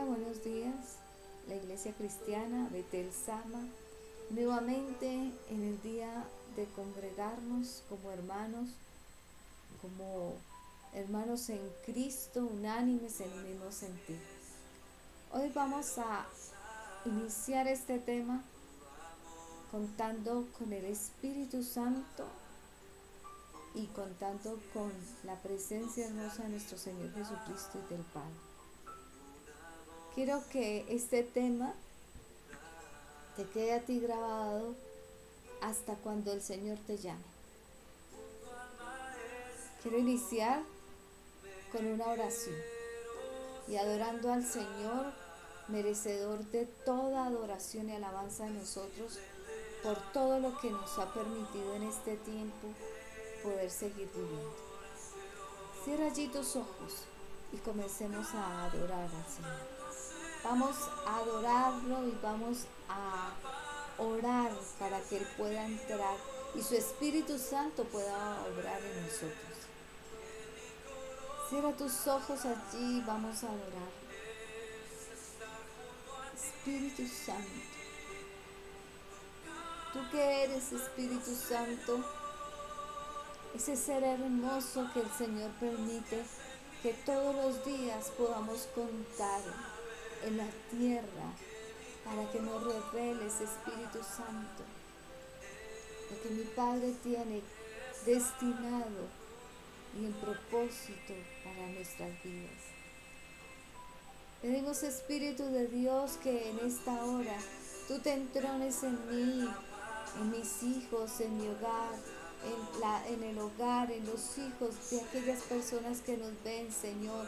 Hola, buenos días. La Iglesia Cristiana Betel Sama, nuevamente en el día de congregarnos como hermanos en Cristo, unánimes en el mismo sentir. Hoy vamos a iniciar este tema contando con el Espíritu Santo y contando con la presencia hermosa de nuestro Señor Jesucristo y del Padre. Quiero que este tema te quede a ti grabado hasta cuando el Señor te llame. Quiero iniciar con una oración y adorando al Señor, merecedor de toda adoración y alabanza de nosotros, por todo lo que nos ha permitido en este tiempo poder seguir viviendo. Cierra allí tus ojos y comencemos a adorar al Señor. Vamos a adorarlo y vamos a orar para que Él pueda entrar y su Espíritu Santo pueda obrar en nosotros. Cierra tus ojos allí y vamos a adorar. Espíritu Santo, tú que eres Espíritu Santo, ese ser hermoso que el Señor permite que todos los días podamos contar en la tierra para que nos reveles, Espíritu Santo, lo que mi Padre tiene destinado y en propósito para nuestras vidas. Pedimos, Espíritu de Dios, que en esta hora tú te entrones en mí, en mis hijos, en mi hogar, en el hogar, en los hijos de aquellas personas que nos ven, Señor.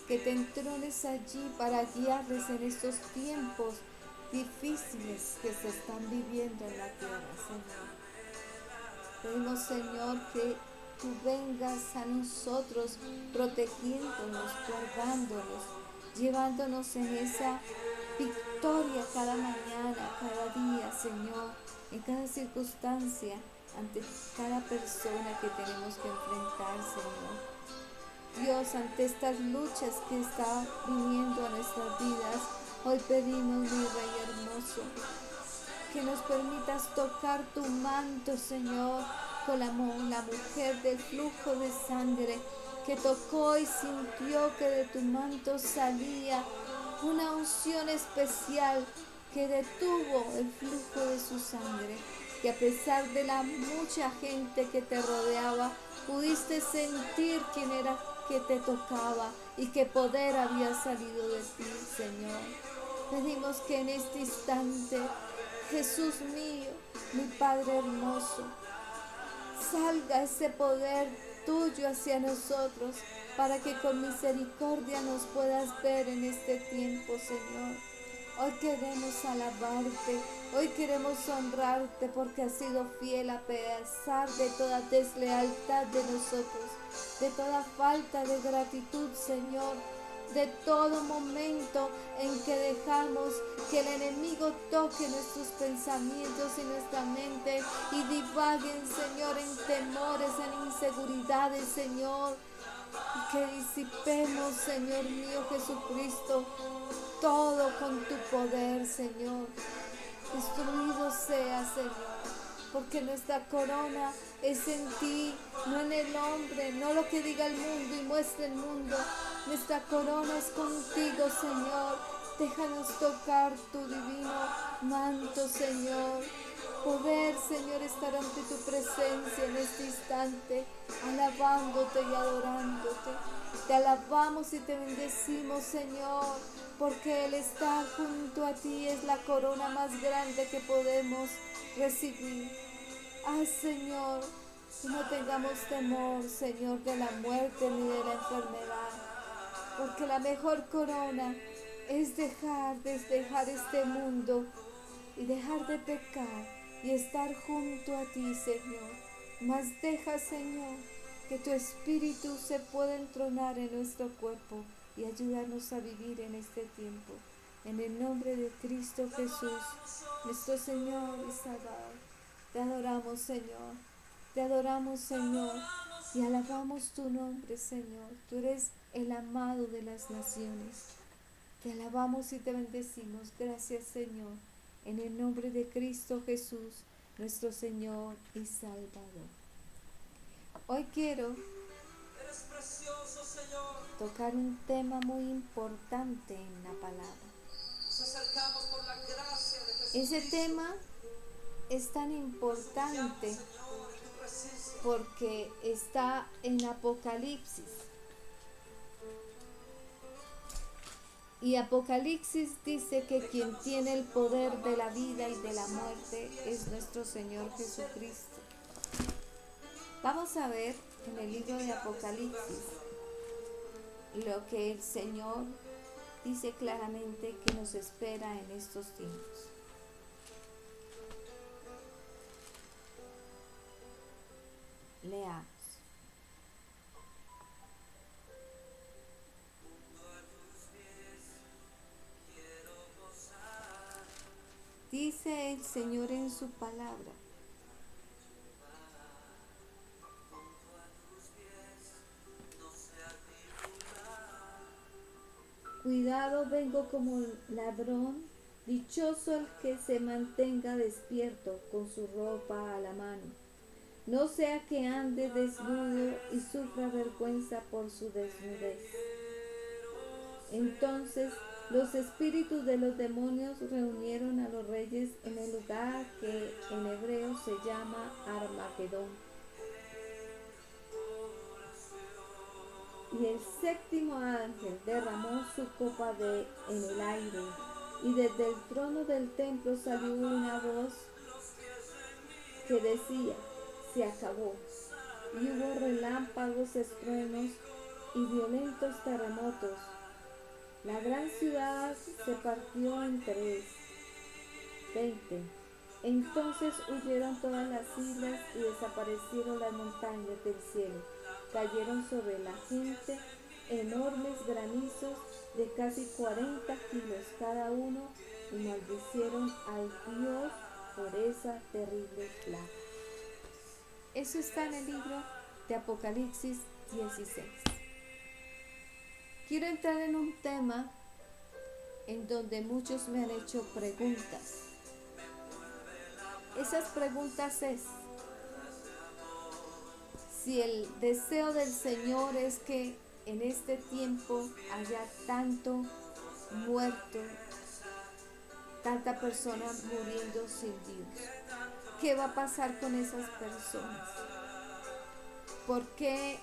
Que te entrones allí para guiarles en estos tiempos difíciles que se están viviendo en la tierra, Señor. Pedimos, Señor, que tú vengas a nosotros protegiéndonos, guardándonos, llevándonos en esa victoria cada mañana, cada día, Señor, en cada circunstancia, ante cada persona que tenemos que enfrentar, Señor. Dios, ante estas luchas que están viniendo a nuestras vidas, hoy pedimos, mi Rey hermoso, que nos permitas tocar tu manto, Señor, con la mujer del flujo de sangre, que tocó y sintió que de tu manto salía una unción especial que detuvo el flujo de su sangre, que a pesar de la mucha gente que te rodeaba, pudiste sentir quién era que te tocaba y qué poder había salido de ti, Señor. Pedimos que en este instante, Jesús mío, mi Padre hermoso, salga ese poder tuyo hacia nosotros para que con misericordia nos puedas ver en este tiempo, Señor. Hoy queremos alabarte, hoy queremos honrarte porque has sido fiel a pesar de toda deslealtad de nosotros, de toda falta de gratitud, Señor, de todo momento en que dejamos que el enemigo toque nuestros pensamientos y nuestra mente y divaguen, Señor, en temores, en inseguridades, Señor, y que disipemos, Señor mío Jesucristo, todo con tu poder, Señor. Destruido sea, Señor, porque nuestra corona es en ti, no en el hombre, no lo que diga el mundo y muestre el mundo. Nuestra corona es contigo, Señor. Déjanos tocar tu divino manto, Señor. Poder, Señor, estar ante tu presencia en este instante, alabándote y adorándote. Te alabamos y te bendecimos, Señor, porque el estar junto a ti es la corona más grande que podemos recibir. Ay, Señor, que no tengamos temor, Señor, de la muerte ni de la enfermedad, porque la mejor corona es dejar este mundo y dejar de pecar y estar junto a ti, Señor. Mas deja, Señor, que tu Espíritu se pueda entronar en nuestro cuerpo y ayudarnos a vivir en este tiempo. En el nombre de Cristo Jesús, nuestro Señor y Salvador. Te adoramos, Señor. Te adoramos, Señor. Y alabamos tu nombre, Señor. Tú eres el amado de las naciones. Te alabamos y te bendecimos. Gracias, Señor, en el nombre de Cristo Jesús, nuestro Señor y Salvador. Hoy quiero tocar un tema muy importante en la palabra. Ese tema es tan importante porque está en Apocalipsis. Y Apocalipsis dice que quien tiene el poder de la vida y de la muerte es nuestro Señor Jesucristo. Vamos a ver en el libro de Apocalipsis lo que el Señor dice claramente que nos espera en estos tiempos. Leamos. Dice el Señor en su palabra: cuidado, vengo como ladrón, dichoso el que se mantenga despierto con su ropa a la mano, no sea que ande desnudo y sufra vergüenza por su desnudez. Entonces los espíritus de los demonios reunieron a los reyes en el lugar que en hebreo se llama Armagedón. Y el séptimo ángel derramó su copa en el aire, y desde el trono del templo salió una voz que decía: se acabó. Y hubo relámpagos, estruendos y violentos terremotos. La gran ciudad se partió en tres. 20. Entonces huyeron todas las islas y desaparecieron las montañas del cielo. Cayeron sobre la gente enormes granizos de casi 40 kilos cada uno y maldicieron al Dios por esa terrible plaga. Eso está en el libro de Apocalipsis 16. Quiero entrar en un tema en donde muchos me han hecho preguntas. Esas preguntas es: si el deseo del Señor es que en este tiempo haya tanto muerto, tanta persona muriendo sin Dios, ¿qué va a pasar con esas personas? ¿Por qué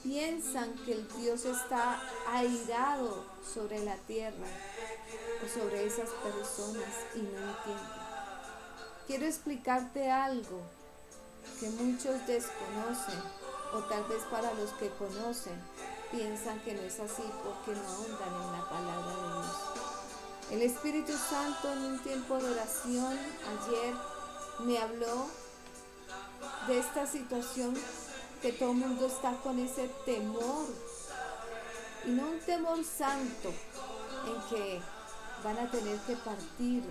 piensan que el Dios está airado sobre la tierra o sobre esas personas y no entienden? Quiero explicarte algo que muchos desconocen, o tal vez para los que conocen piensan que no es así porque no ahondan en la palabra de Dios. El Espíritu Santo en un tiempo de oración ayer me habló de esta situación que todo el mundo está con ese temor, y no un temor santo en que van a tener que partir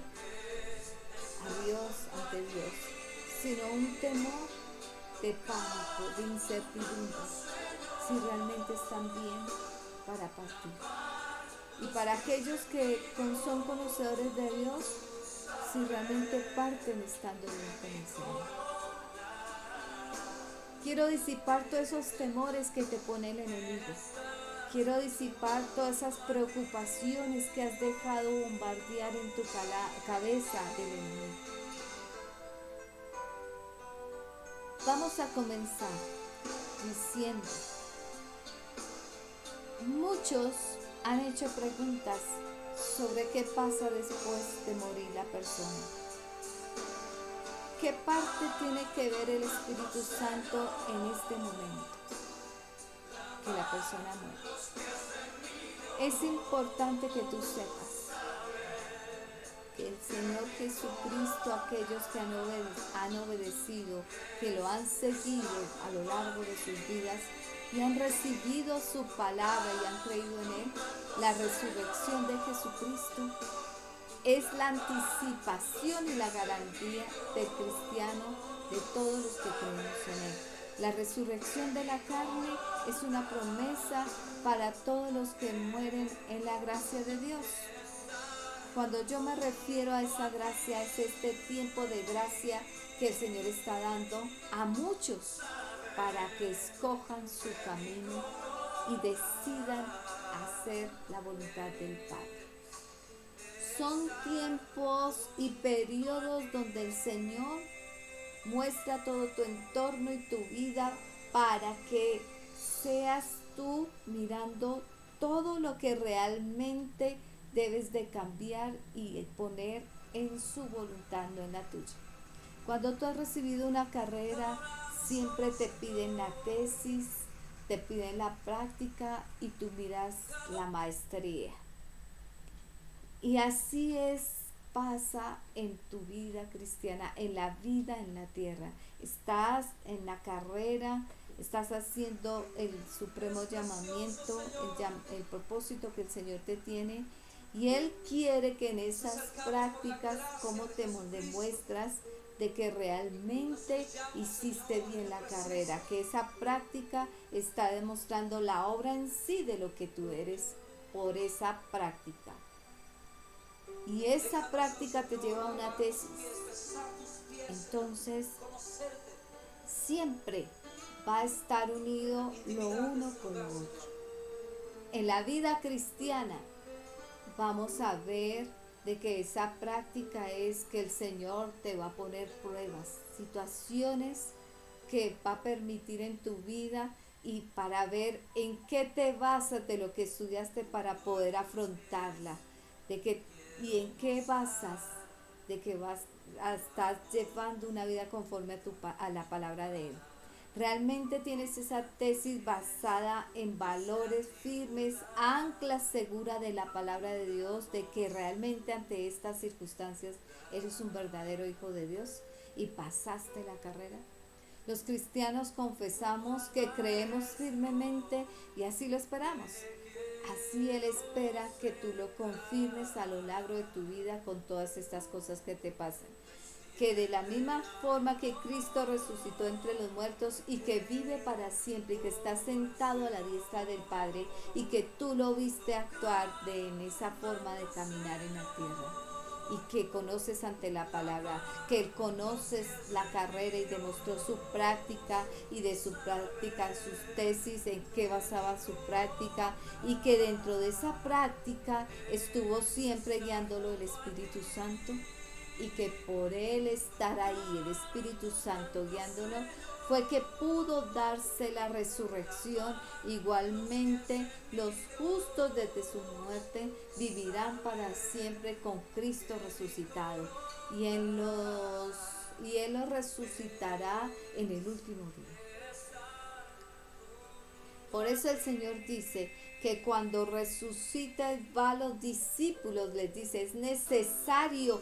a Dios, ante Dios, sino un temor de pánico, de incertidumbre, si realmente están bien para partir. Y para aquellos que son conocedores de Dios, si realmente parten estando bien con el Señor. Quiero disipar todos esos temores que te pone el enemigo. Quiero disipar todas esas preocupaciones que has dejado bombardear en tu cabeza del enemigo. Vamos a comenzar diciendo: muchos han hecho preguntas sobre qué pasa después de morir la persona. ¿Qué parte tiene que ver el Espíritu Santo en este momento que la persona muere? Es importante que tú sepas que el Señor Jesucristo, aquellos que han obedecido, que lo han seguido a lo largo de sus vidas y han recibido su palabra y han creído en Él, la resurrección de Jesucristo es la anticipación y la garantía del cristiano, de todos los que creemos en Él. La resurrección de la carne es una promesa para todos los que mueren en la gracia de Dios. Cuando yo me refiero a esa gracia, es este tiempo de gracia que el Señor está dando a muchos para que escojan su camino y decidan hacer la voluntad del Padre. Son tiempos y periodos donde el Señor muestra todo tu entorno y tu vida para que seas tú mirando todo lo que realmente debes de cambiar y poner en su voluntad, no en la tuya. Cuando tú has recibido una carrera, siempre te piden la tesis, te piden la práctica y tú miras la maestría. Y así pasa en tu vida cristiana, en la vida en la tierra. Estás en la carrera, estás haciendo el supremo llamamiento, el propósito que el Señor te tiene. Y Él quiere que en esas prácticas, como te demuestras de que realmente hiciste bien la carrera, que esa práctica está demostrando la obra en sí de lo que tú eres por esa práctica. Y esa práctica te lleva a una tesis. Entonces, siempre va a estar unido lo uno con lo otro. En la vida cristiana vamos a ver de que esa práctica es que el Señor te va a poner pruebas, situaciones que va a permitir en tu vida y para ver en qué te basas de lo que estudiaste para poder afrontarla, y en qué basas de que estás llevando una vida conforme a la palabra de Él. Realmente tienes esa tesis basada en valores firmes, anclas seguras de la palabra de Dios, de que realmente ante estas circunstancias eres un verdadero hijo de Dios y pasaste la carrera. Los cristianos confesamos que creemos firmemente y así lo esperamos. Así Él espera que tú lo confirmes a lo largo de tu vida con todas estas cosas que te pasan. Que de la misma forma que Cristo resucitó entre los muertos y que vive para siempre y que está sentado a la diestra del Padre y que tú lo viste actuar en esa forma de caminar en la tierra y que conoces ante la palabra, que Él conoces la carrera y demostró su práctica y de su práctica sus tesis, en qué basaba su práctica y que dentro de esa práctica estuvo siempre guiándolo el Espíritu Santo y que por Él estar ahí, el Espíritu Santo guiándolo, fue que pudo darse la resurrección. Igualmente los justos desde su muerte vivirán para siempre con Cristo resucitado y Él los resucitará en el último día. Por eso el Señor dice que cuando resucita va a los discípulos, les dice, es necesario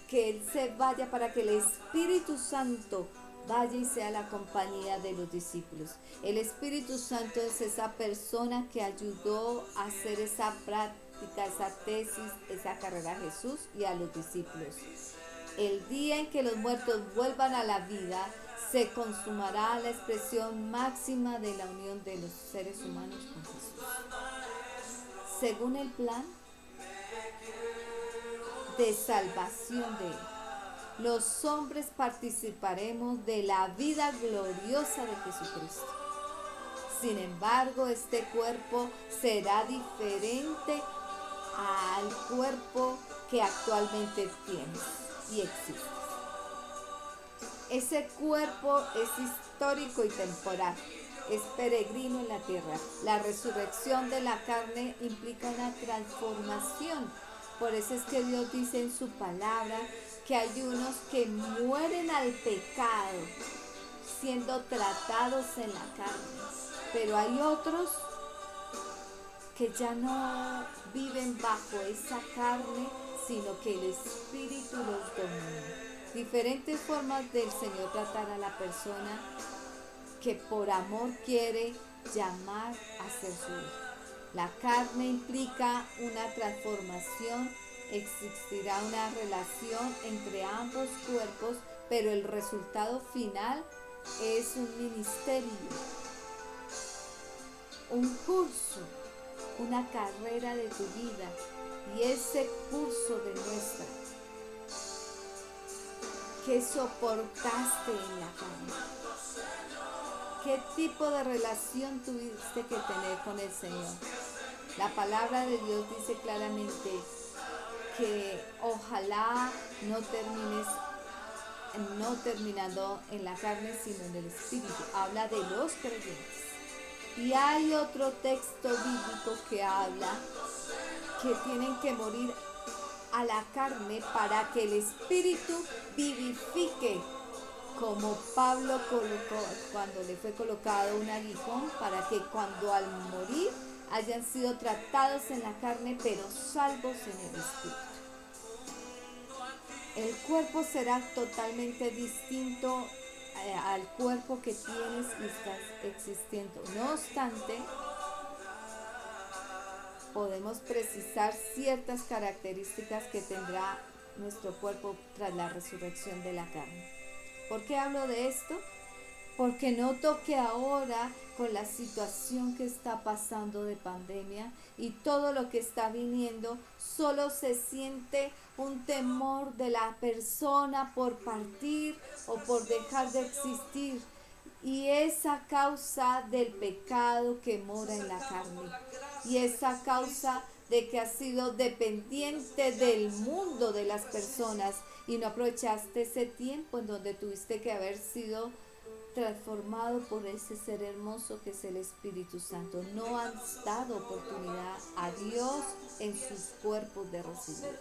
que Él se vaya para que el Espíritu Santo vaya y sea la compañía de los discípulos. El Espíritu Santo es esa persona que ayudó a hacer esa práctica, esa tesis, esa carrera a Jesús y a los discípulos. El día en que los muertos vuelvan a la vida, se consumará la expresión máxima de la unión de los seres humanos con Jesús. Según el plan de salvación de Él, los hombres participaremos de la vida gloriosa de Jesucristo. Sin embargo, este cuerpo será diferente al cuerpo que actualmente tienes y existe. Ese cuerpo es histórico y temporal, es peregrino en la tierra. La resurrección de la carne implica una transformación. Por eso es que Dios dice en su palabra que hay unos que mueren al pecado siendo tratados en la carne, pero hay otros que ya no viven bajo esa carne, sino que el Espíritu los domina. Diferentes formas del Señor tratar a la persona que por amor quiere llamar a ser su hijo. La carne implica una transformación, existirá una relación entre ambos cuerpos, pero el resultado final es un ministerio, un curso, una carrera de tu vida, y ese curso demuestra qué soportaste en la carne, qué tipo de relación tuviste que tener con el Señor. La palabra de Dios dice claramente que ojalá no terminando en la carne, sino en el espíritu. Habla de los creyentes. Y hay otro texto bíblico que habla que tienen que morir a la carne para que el espíritu vivifique, como Pablo colocó cuando le fue colocado un aguijón, para que cuando al morir hayan sido tratados en la carne, pero salvos en el espíritu. El cuerpo será totalmente distinto al cuerpo que tienes y estás existiendo. No obstante, podemos precisar ciertas características que tendrá nuestro cuerpo tras la resurrección de la carne. ¿Por qué hablo de esto? Porque noto que ahora, con la situación que está pasando de pandemia y todo lo que está viniendo, solo se siente un temor de la persona por partir o por dejar de existir. Y es a causa del pecado que mora en la carne. Y es a causa de que has sido dependiente del mundo, de las personas, y no aprovechaste ese tiempo en donde tuviste que haber sido transformado por ese ser hermoso que es el Espíritu Santo. No han dado oportunidad a Dios en sus cuerpos de recibir,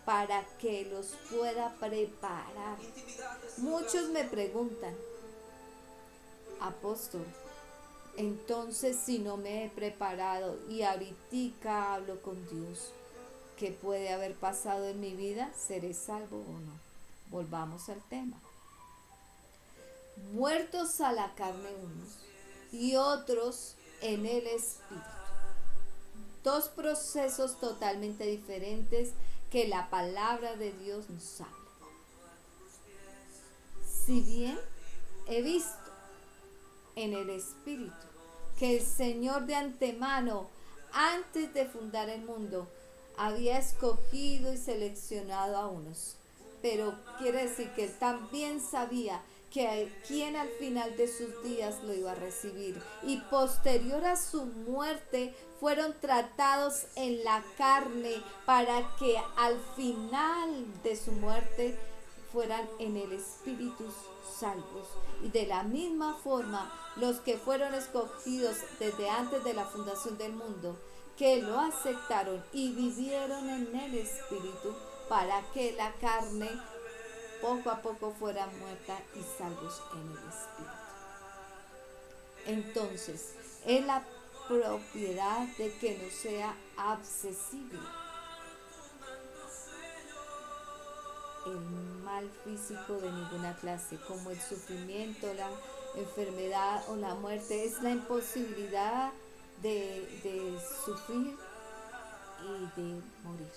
para que los pueda preparar. Muchos me preguntan, apóstol, entonces si no me he preparado y ahorita hablo con Dios, ¿qué puede haber pasado en mi vida? ¿Seré salvo o no? Volvamos al tema. Muertos a la carne unos y otros en el espíritu. Dos procesos totalmente diferentes que la palabra de Dios nos habla. Si bien he visto en el espíritu que el Señor de antemano, antes de fundar el mundo, había escogido y seleccionado a unos, pero quiere decir que Él también sabía que quien al final de sus días lo iba a recibir, y posterior a su muerte fueron tratados en la carne para que al final de su muerte fueran en el espíritu salvos. Y de la misma forma, los que fueron escogidos desde antes de la fundación del mundo, que lo aceptaron y vivieron en el espíritu, para que la carne poco a poco fuera muerta y salvos en el espíritu. Entonces, es la propiedad de que no sea accesible el mal físico de ninguna clase, como el sufrimiento, la enfermedad o la muerte. Es la imposibilidad de sufrir y de morir.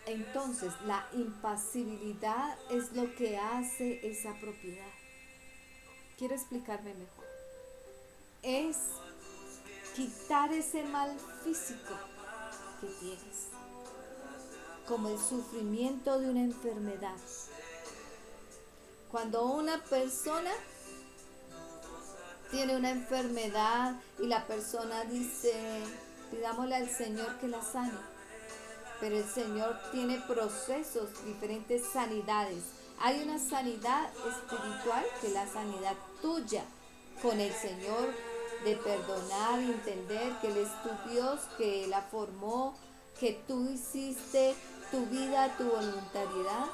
Entonces, la impasibilidad es lo que hace esa propiedad. Quiero explicarme mejor. Es quitar ese mal físico que tienes, como el sufrimiento de una enfermedad. Cuando una persona tiene una enfermedad y la persona dice, pidámosle al Señor que la sane. Pero el Señor tiene procesos, diferentes sanidades. Hay una sanidad espiritual, que es la sanidad tuya con el Señor, de perdonar, entender que Él es tu Dios, que Él la formó, que tú hiciste tu vida, tu voluntariedad,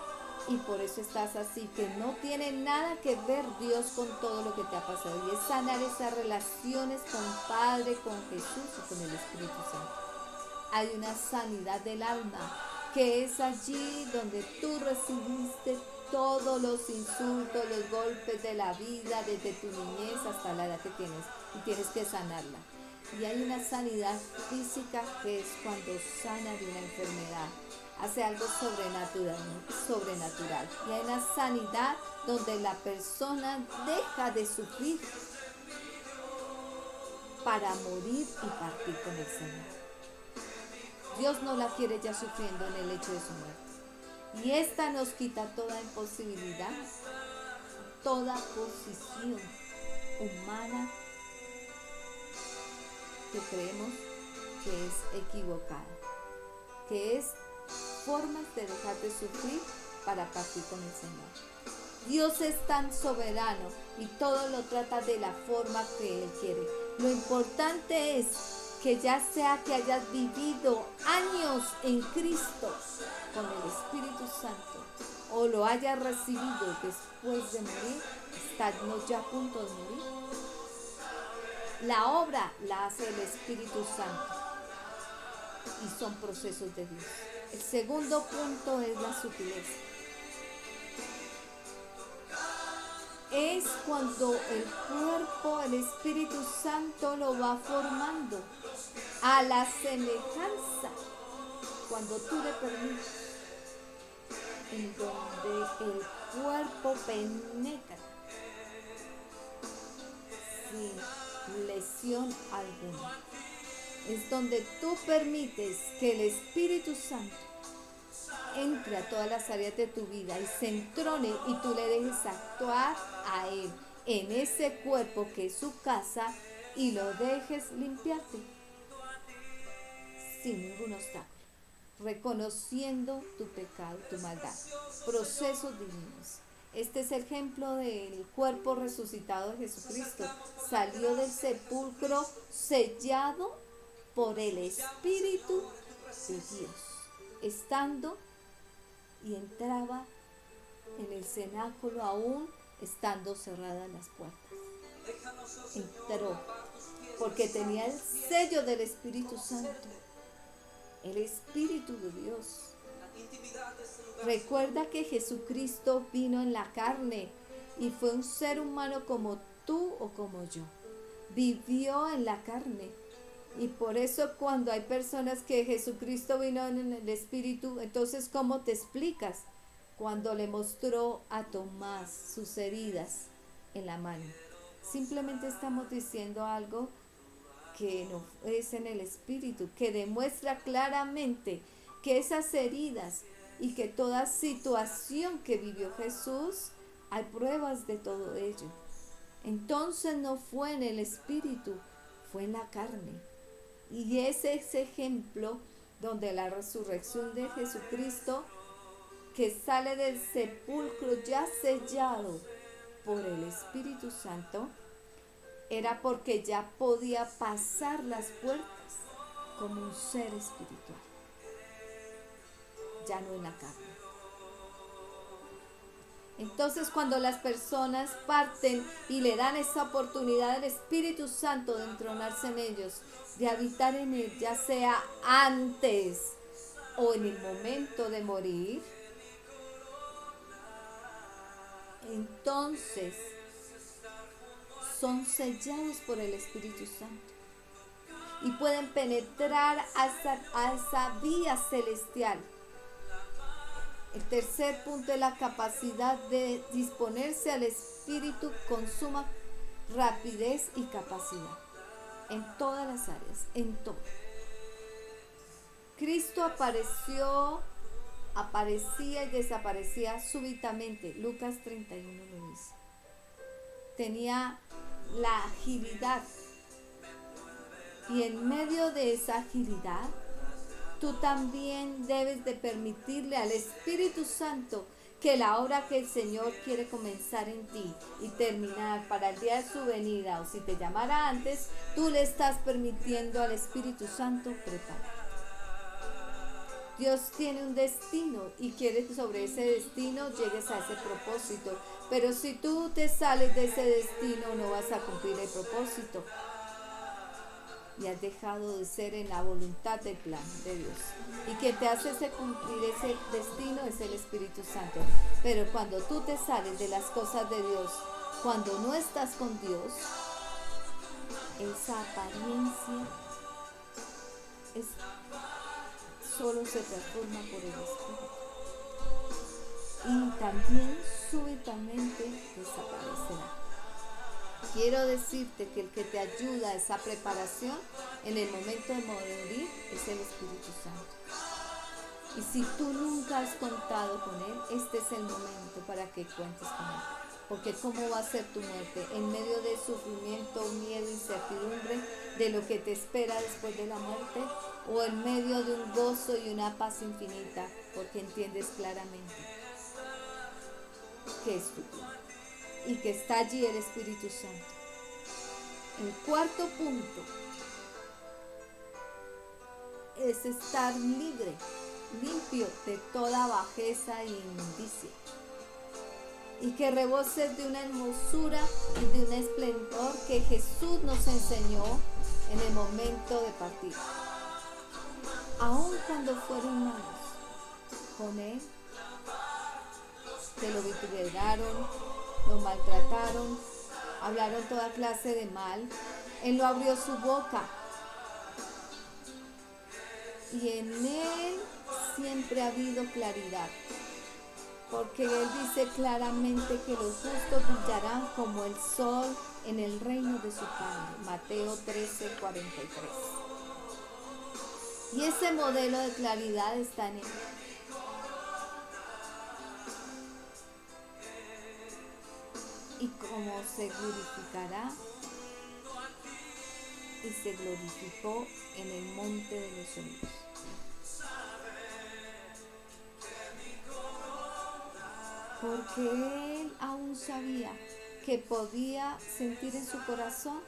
y por eso estás así, que no tiene nada que ver Dios con todo lo que te ha pasado. Y es sanar esas relaciones con Padre, con Jesús y con el Espíritu Santo. Hay una sanidad del alma, que es allí donde tú recibiste todos los insultos, los golpes de la vida, desde tu niñez hasta la edad que tienes, y tienes que sanarla. Y hay una sanidad física que es cuando sana de una enfermedad, hace algo sobrenatural. Y hay una sanidad donde la persona deja de sufrir para morir y partir con el Señor. Dios no la quiere ya sufriendo en el hecho de su muerte. Y esta nos quita toda imposibilidad, toda posición humana que creemos que es equivocada, que es formas de dejar de sufrir para partir con el Señor. Dios es tan soberano y todo lo trata de la forma que Él quiere. Lo importante es que ya sea que hayas vivido años en Cristo con el Espíritu Santo o lo hayas recibido después de morir, estando ya a punto de morir, la obra la hace el Espíritu Santo y son procesos de Dios. El segundo punto es la sutileza. Es cuando el cuerpo, el Espíritu Santo lo va formando a la semejanza, cuando tú le permites, en donde el cuerpo penetra sin lesión alguna. Es donde tú permites que el Espíritu Santo entre a todas las áreas de tu vida y se entrone y tú le dejes actuar a Él en ese cuerpo que es su casa y lo dejes limpiarte sin ningún obstáculo, reconociendo tu pecado, tu maldad, procesos divinos. Este es el ejemplo del cuerpo resucitado de Jesucristo. Salió del sepulcro sellado por el Espíritu de Dios, estando y entraba en el cenáculo aún estando cerradas las puertas. Entró porque tenía el sello del Espíritu Santo, el Espíritu de Dios. Recuerda que Jesucristo vino en la carne y fue un ser humano como tú o como yo. Vivió en la carne. Y por eso cuando hay personas que Jesucristo vino en el Espíritu, entonces ¿cómo te explicas? Cuando le mostró a Tomás sus heridas en la mano. Simplemente estamos diciendo algo que no es en el Espíritu, que demuestra claramente que esas heridas y que toda situación que vivió Jesús, hay pruebas de todo ello. Entonces no fue en el Espíritu, fue en la carne. Y ese es ejemplo donde la resurrección de Jesucristo, que sale del sepulcro ya sellado por el Espíritu Santo, era porque ya podía pasar las puertas como un ser espiritual, ya no en la carne. Entonces cuando las personas parten y le dan esa oportunidad al Espíritu Santo de entronarse en ellos, de habitar en él, ya sea antes o en el momento de morir, entonces son sellados por el Espíritu Santo y pueden penetrar a esa vía celestial. El tercer punto es la capacidad de disponerse al Espíritu con suma rapidez y capacidad. En todas las áreas, en todo. Cristo aparecía y desaparecía súbitamente. Lucas 31 lo dice. Tenía la agilidad. Y en medio de esa agilidad, tú también debes de permitirle al Espíritu Santo que la obra que el Señor quiere comenzar en ti y terminar para el día de su venida, o si te llamara antes, tú le estás permitiendo al Espíritu Santo preparar. Dios tiene un destino y quiere que sobre ese destino llegues a ese propósito. Pero si tú te sales de ese destino, no vas a cumplir el propósito. Y has dejado de ser en la voluntad del plan de Dios. Y quien te hace cumplir ese destino es el Espíritu Santo. Pero cuando tú te sales de las cosas de Dios, cuando no estás con Dios, esa apariencia es, solo se transforma por el Espíritu. Y también súbitamente desaparecerá. Quiero decirte que el que te ayuda a esa preparación en el momento de morir es el Espíritu Santo. Y si tú nunca has contado con Él, este es el momento para que cuentes con Él. Porque ¿cómo va a ser tu muerte? En medio de sufrimiento, miedo, incertidumbre de lo que te espera después de la muerte, o en medio de un gozo y una paz infinita, porque entiendes claramente que es tu vida y que está allí el Espíritu Santo. El cuarto punto es estar libre, limpio de toda bajeza e inmundicia, y que reboses de una hermosura y de un esplendor que Jesús nos enseñó en el momento de partir. Aun cuando fueron malos con Él, que lo vituperaron, lo maltrataron, hablaron toda clase de mal, Él no abrió su boca. Y en Él siempre ha habido claridad, porque Él dice claramente que los justos brillarán como el sol en el reino de su Padre. Mateo 13:43. Y ese modelo de claridad está en Él. Y como se glorificará y se glorificó en el monte de los olivos. Porque Él aún sabía que podía sentir en su corazón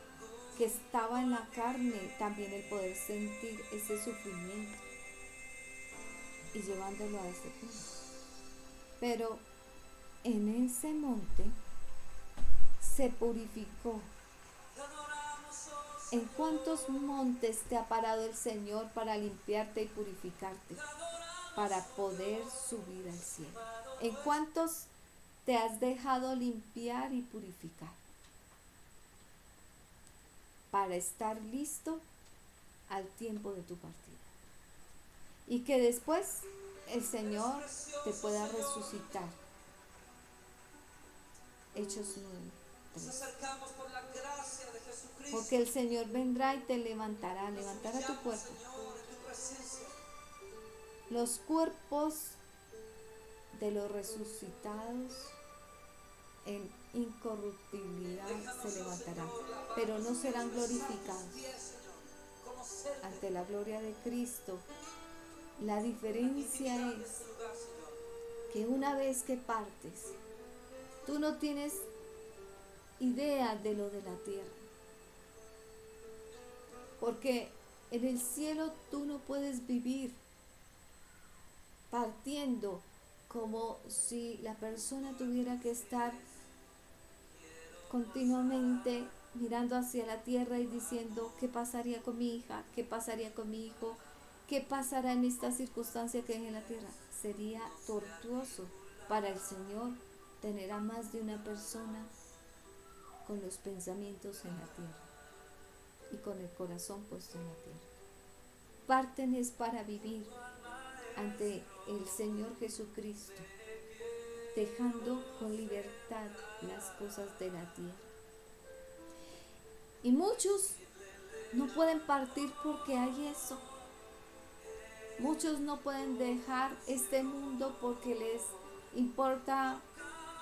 que estaba en la carne también el poder sentir ese sufrimiento y llevándolo a ese punto. Pero en ese monte se purificó. ¿En cuántos montes te ha parado el Señor para limpiarte y purificarte, para poder subir al cielo? ¿En cuántos te has dejado limpiar y purificar para estar listo al tiempo de tu partida? Y que después el Señor te pueda resucitar. Hechos 9:3. Porque el Señor vendrá y te levantará tu cuerpo. Los cuerpos de los resucitados en incorruptibilidad se levantarán, pero no serán glorificados ante la gloria de Cristo. La diferencia es que una vez que partes, tú no tienes idea de lo de la tierra, porque en el cielo tú no puedes vivir partiendo como si la persona tuviera que estar continuamente mirando hacia la tierra y diciendo ¿qué pasaría con mi hija? ¿Qué pasaría con mi hijo? ¿Qué pasará en esta circunstancia que hay en la tierra? Sería tortuoso para el Señor tener a más de una persona con los pensamientos en la tierra y con el corazón puesto en la tierra. Parten es para vivir ante el Señor Jesucristo, dejando con libertad las cosas de la tierra. Y muchos no pueden partir porque hay eso. Muchos no pueden dejar este mundo porque les importa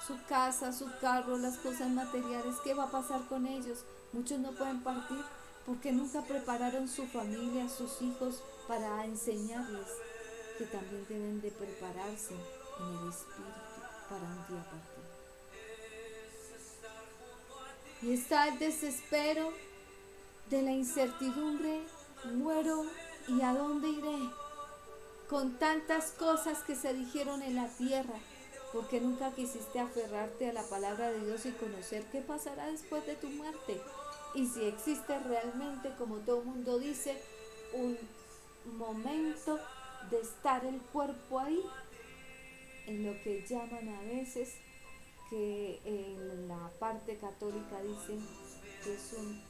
su casa, su carro, las cosas materiales. ¿Qué va a pasar con ellos? Muchos no pueden partir porque nunca prepararon su familia, sus hijos, para enseñarles que también deben de prepararse en el Espíritu para un día partir. Y está el desespero de la incertidumbre. Muero, ¿y a dónde iré? Con tantas cosas que se dijeron en la tierra, porque nunca quisiste aferrarte a la palabra de Dios y conocer qué pasará después de tu muerte. Y si existe realmente, como todo el mundo dice, un momento de estar el cuerpo ahí, en lo que llaman a veces, que en la parte católica dicen que es un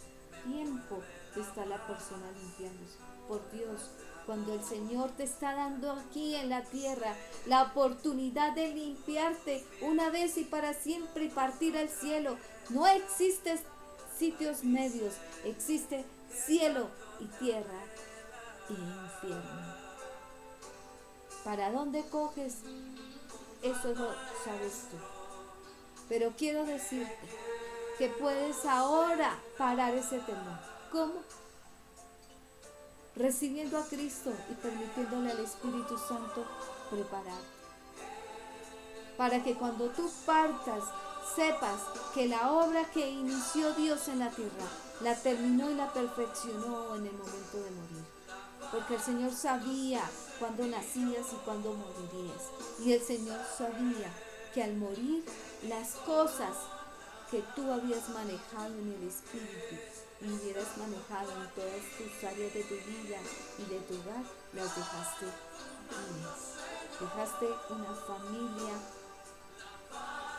tiempo está la persona limpiándose. Por Dios, cuando el Señor te está dando aquí en la tierra la oportunidad de limpiarte una vez y para siempre y partir al cielo, no existen sitios medios, existe cielo y tierra y infierno. ¿Para dónde coges? Eso lo sabes tú. Pero quiero decirte que puedes ahora parar ese temor. ¿Cómo? Recibiendo a Cristo y permitiéndole al Espíritu Santo prepararte. Para que cuando tú partas, sepas que la obra que inició Dios en la tierra, la terminó y la perfeccionó en el momento de morir. Porque el Señor sabía cuándo nacías y cuándo morirías. Y el Señor sabía que al morir, las cosas que tú habías manejado en el Espíritu y hubieras manejado en todas tus áreas de tu vida y de tu hogar, las dejaste libres. Dejaste una familia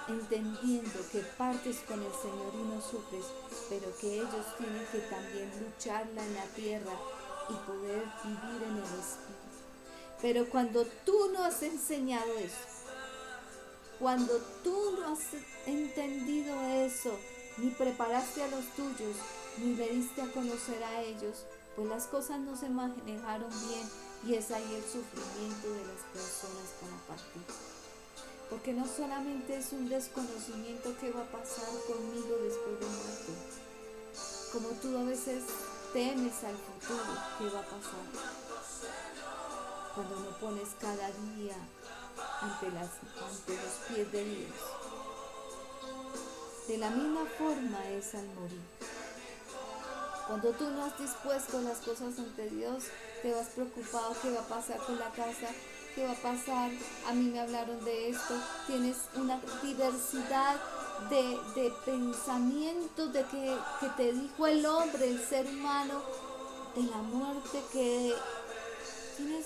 entendiendo que partes con el Señor y no sufres, pero que ellos tienen que también lucharla en la tierra y poder vivir en el Espíritu. Pero cuando tú no has enseñado eso, cuando tú no has entendido eso, ni preparaste a los tuyos, ni le diste a conocer a ellos, pues las cosas no se manejaron bien y es ahí el sufrimiento de las personas para partir. Porque no solamente es un desconocimiento que va a pasar conmigo después de muerte, como tú a veces temes al futuro, ¿qué va a pasar? Cuando no pones cada día ante los pies de Dios. De la misma forma es al morir. Cuando tú no has dispuesto las cosas ante Dios, te vas preocupado qué va a pasar con la casa, qué va a pasar, a mí me hablaron de esto, tienes una diversidad de pensamientos de que te dijo el hombre, el ser humano, de la muerte, que tienes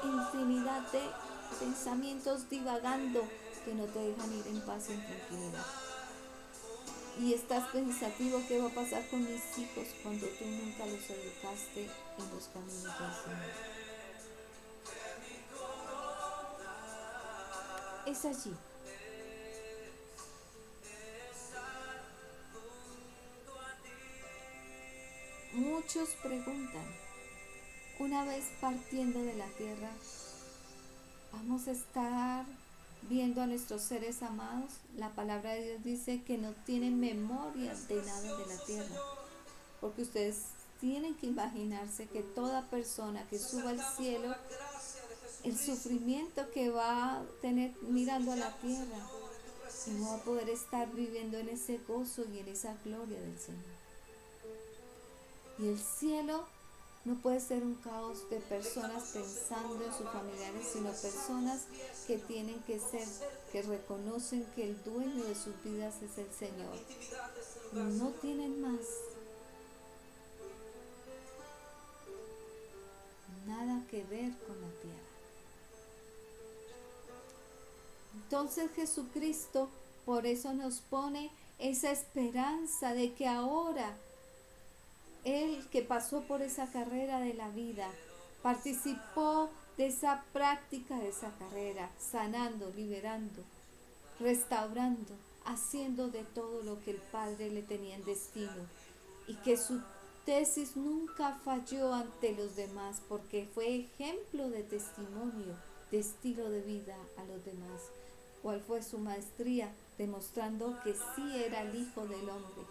infinidad de pensamientos divagando que no te dejan ir en paz y en tranquilidad. Y estás pensativo qué va a pasar con mis hijos cuando tú nunca los educaste en los caminos del Señor. Es allí. Muchos preguntan, una vez partiendo de la tierra, ¿vamos a estar viendo a nuestros seres amados? La palabra de Dios dice que no tienen memoria de nada de la tierra, porque ustedes tienen que imaginarse que toda persona que suba al cielo, el sufrimiento que va a tener mirando a la tierra, y no va a poder estar viviendo en ese gozo y en esa gloria del Señor. Y el cielo no puede ser un caos de personas pensando en sus familiares, sino personas que tienen que ser, que reconocen que el dueño de sus vidas es el Señor. No tienen más nada que ver con la tierra. Entonces Jesucristo por eso nos pone esa esperanza de que ahora Él que pasó por esa carrera de la vida, participó de esa práctica de esa carrera, sanando, liberando, restaurando, haciendo de todo lo que el Padre le tenía en destino, y que su tesis nunca falló ante los demás porque fue ejemplo de testimonio, de estilo de vida a los demás. ¿Cuál fue su maestría? Demostrando que sí era el Hijo del Hombre.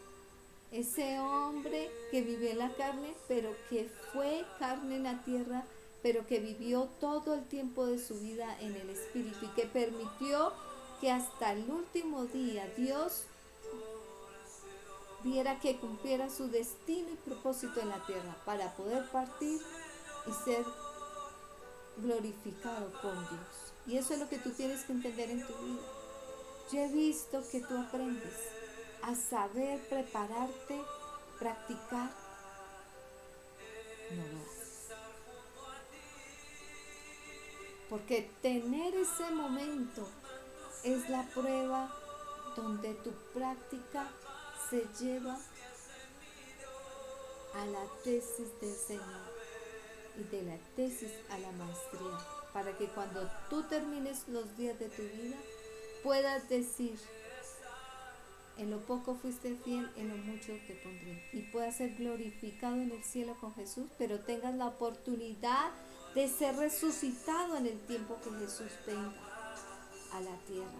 Ese hombre que vivió en la carne, pero que fue carne en la tierra, pero que vivió todo el tiempo de su vida en el Espíritu y que permitió que hasta el último día Dios viera que cumpliera su destino y propósito en la tierra para poder partir y ser glorificado con Dios. Y eso es lo que tú tienes que entender en tu vida. Yo he visto que tú aprendes a saber prepararte, practicar, no lo haces. Porque tener ese momento es la prueba donde tu práctica se lleva a la tesis del Señor y de la tesis a la maestría, para que cuando tú termines los días de tu vida puedas decir: en lo poco fuiste fiel, en lo mucho te pondré. Y puedas ser glorificado en el cielo con Jesús, pero tengas la oportunidad de ser resucitado en el tiempo que Jesús venga a la tierra.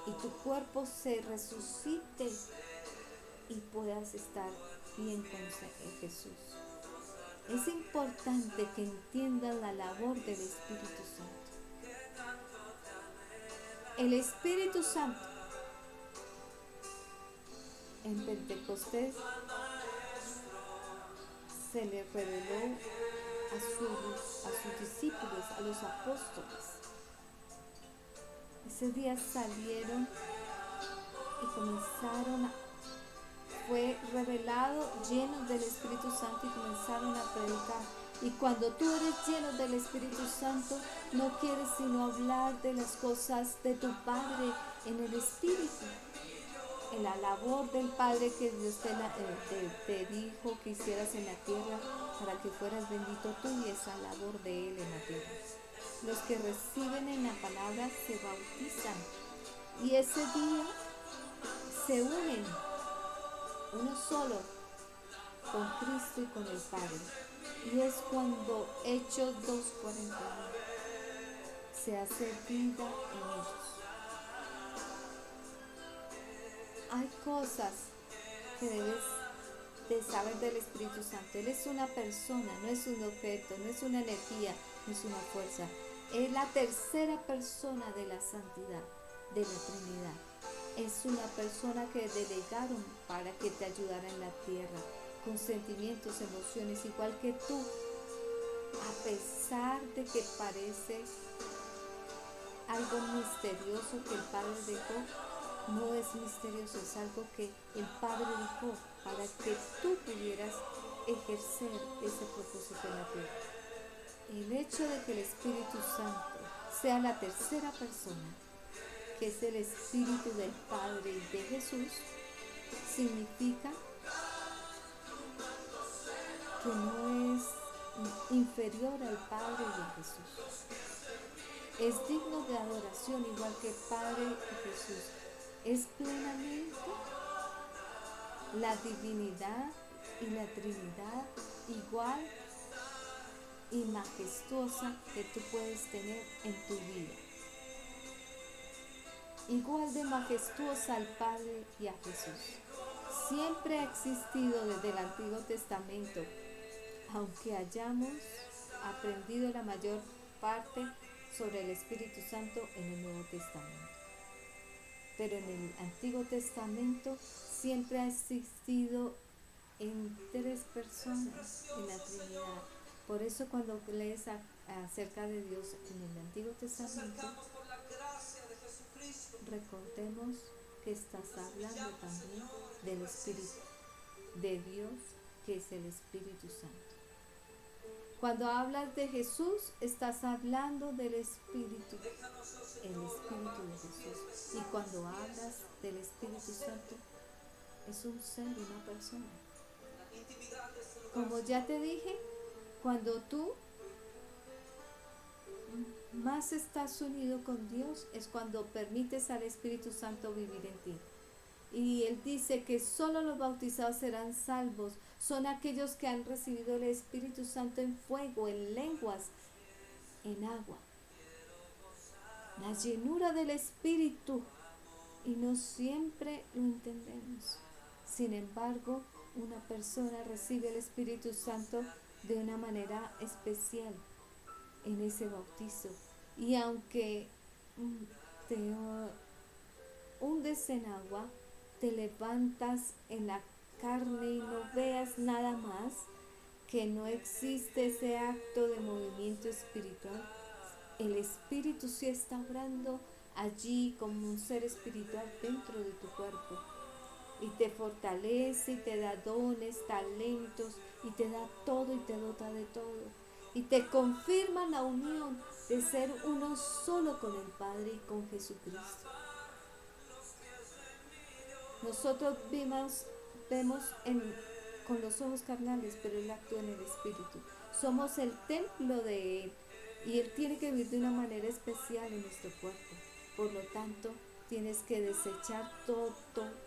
Y tu cuerpo se resucite y puedas estar bien con Jesús. Es importante que entiendan la labor del Espíritu Santo. El Espíritu Santo en Pentecostés se le reveló a sus discípulos, a los apóstoles. Ese día salieron y fue revelado llenos del Espíritu Santo y comenzaron a predicar. Y cuando tú eres lleno del Espíritu Santo, no quieres sino hablar de las cosas de tu Padre en el Espíritu. En la labor del Padre que Dios te dijo que hicieras en la tierra para que fueras bendito tú, y esa labor de Él en la tierra. Los que reciben en la palabra se bautizan y ese día se unen uno solo con Cristo y con el Padre. Y es cuando Hechos 2:41 se hace vida en ellos. Hay cosas que debes de saber del Espíritu Santo. Él es una persona, no es un objeto, no es una energía, no es una fuerza. Es la tercera persona de la santidad, de la Trinidad. Es una persona que delegaron para que te ayudara en la tierra, con sentimientos, emociones, igual que tú. A pesar de que parece algo misterioso que el Padre dejó, no es misterioso, es algo que el Padre dejó para que tú pudieras ejercer ese propósito en la tierra. El hecho de que el Espíritu Santo sea la tercera persona, que es el Espíritu del Padre y de Jesús, significa que no es inferior al Padre y a Jesús. Es digno de adoración igual que Padre y Jesús. Es plenamente la divinidad y la Trinidad igual y majestuosa que tú puedes tener en tu vida. Igual de majestuosa al Padre y a Jesús. Siempre ha existido desde el Antiguo Testamento, aunque hayamos aprendido la mayor parte sobre el Espíritu Santo en el Nuevo Testamento. Pero en el Antiguo Testamento siempre ha existido en tres personas en la Trinidad. Por eso cuando lees acerca de Dios en el Antiguo Testamento, recordemos que estás hablando también del Espíritu de Dios, que es el Espíritu Santo. Cuando hablas de Jesús, estás hablando del Espíritu, el Espíritu de Jesús. Y cuando hablas del Espíritu Santo, es un ser, una persona. Como ya te dije, cuando tú más estás unido con Dios, es cuando permites al Espíritu Santo vivir en ti. Y Él dice que solo los bautizados serán salvos. Son aquellos que han recibido el Espíritu Santo en fuego, en lenguas, en agua. La llenura del Espíritu. Y no siempre lo entendemos. Sin embargo, una persona recibe el Espíritu Santo de una manera especial en ese bautizo. Y aunque te hundes en agua, te levantas en la carne y no veas nada más, que no existe ese acto de movimiento espiritual. El Espíritu sí está obrando allí como un ser espiritual dentro de tu cuerpo y te fortalece y te da dones, talentos y te da todo y te dota de todo y te confirma la unión de ser uno solo con el Padre y con Jesucristo. Nosotros vemos en con los ojos carnales, pero Él actúa en el Espíritu. Somos el templo de Él y Él tiene que vivir de una manera especial en nuestro cuerpo. Por lo tanto, tienes que desechar todo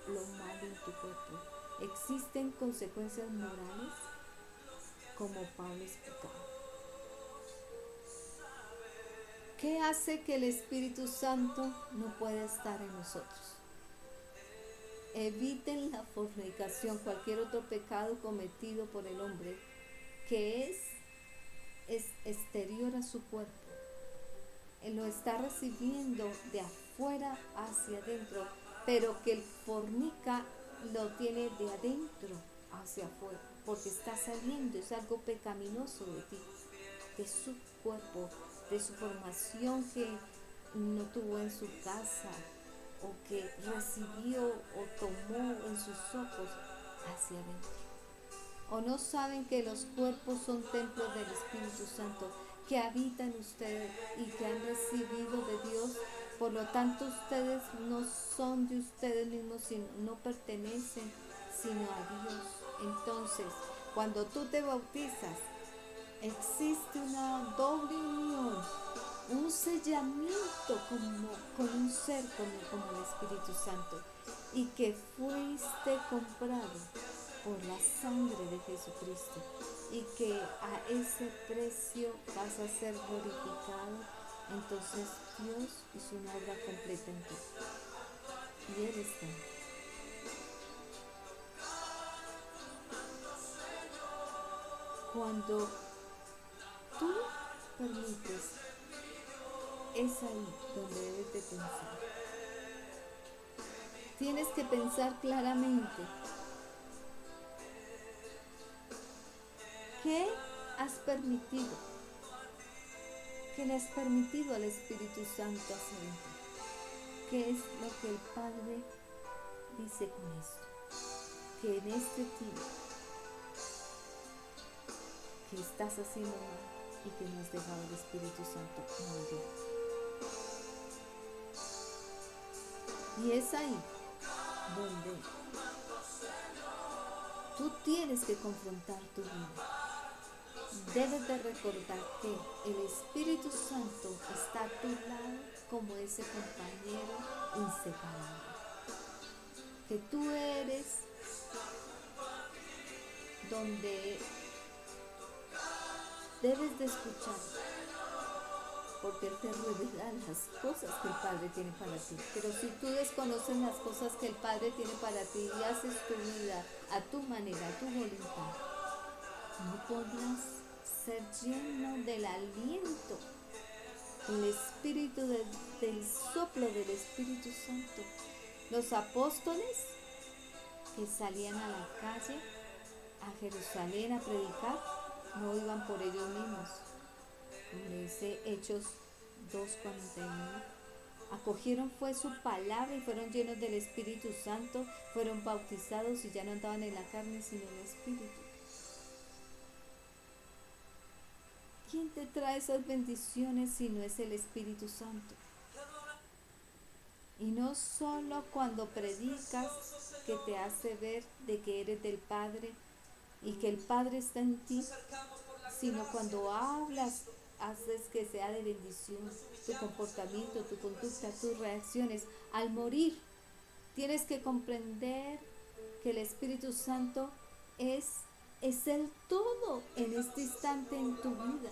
lo malo en tu cuerpo. Existen consecuencias morales, como Pablo explicaba. ¿Qué hace que el Espíritu Santo no pueda estar en nosotros? Eviten la fornicación, cualquier otro pecado cometido por el hombre que es exterior a su cuerpo. Él lo está recibiendo de afuera hacia adentro, pero que el fornica lo tiene de adentro hacia afuera, porque está saliendo, es algo pecaminoso de ti, de su cuerpo, de su formación que no tuvo en su casa, o que recibió o tomó en sus ojos hacia adentro. O no saben que los cuerpos son templos del Espíritu Santo que habita en ustedes y que han recibido de Dios. Por lo tanto, ustedes no son de ustedes mismos, no pertenecen sino a Dios. Entonces, cuando tú te bautizas, existe una doble unión, un sellamiento con un ser como el Espíritu Santo, y que fuiste comprado por la sangre de Jesucristo, y que a ese precio vas a ser glorificado. Entonces Dios hizo una obra completa en ti y Él está en ti. Cuando tú permites, es ahí donde debes de pensar. Tienes que pensar claramente. ¿Qué has permitido? ¿Qué le has permitido al Espíritu Santo hacer en ti? ¿Qué es lo que el Padre dice con esto? Que en este tiempo que estás haciendo mal y que no has dejado al Espíritu Santo morir. Y es ahí donde tú tienes que confrontar tu vida. Debes de recordar que el Espíritu Santo está a tu lado como ese compañero inseparable. Que tú eres donde debes de escuchar, porque Él te revela las cosas que el Padre tiene para ti. Pero si tú desconoces las cosas que el Padre tiene para ti y haces tu vida a tu manera, a tu voluntad, no podrás ser lleno del aliento, del espíritu, del soplo del Espíritu Santo. Los apóstoles que salían a la calle, a Jerusalén a predicar, no iban por ellos mismos. Como dice Hechos 2:41. Acogieron fue su palabra y fueron llenos del Espíritu Santo, fueron bautizados y ya no andaban en la carne sino en el Espíritu. ¿Quién te trae esas bendiciones si no es el Espíritu Santo? Y no solo cuando predicas, que te hace ver de que eres del Padre y que el Padre está en ti, sino cuando hablas, haces que sea de bendición tu comportamiento, tu conducta, tus reacciones. Al morir, tienes que comprender que el Espíritu Santo es el todo en este instante en tu vida,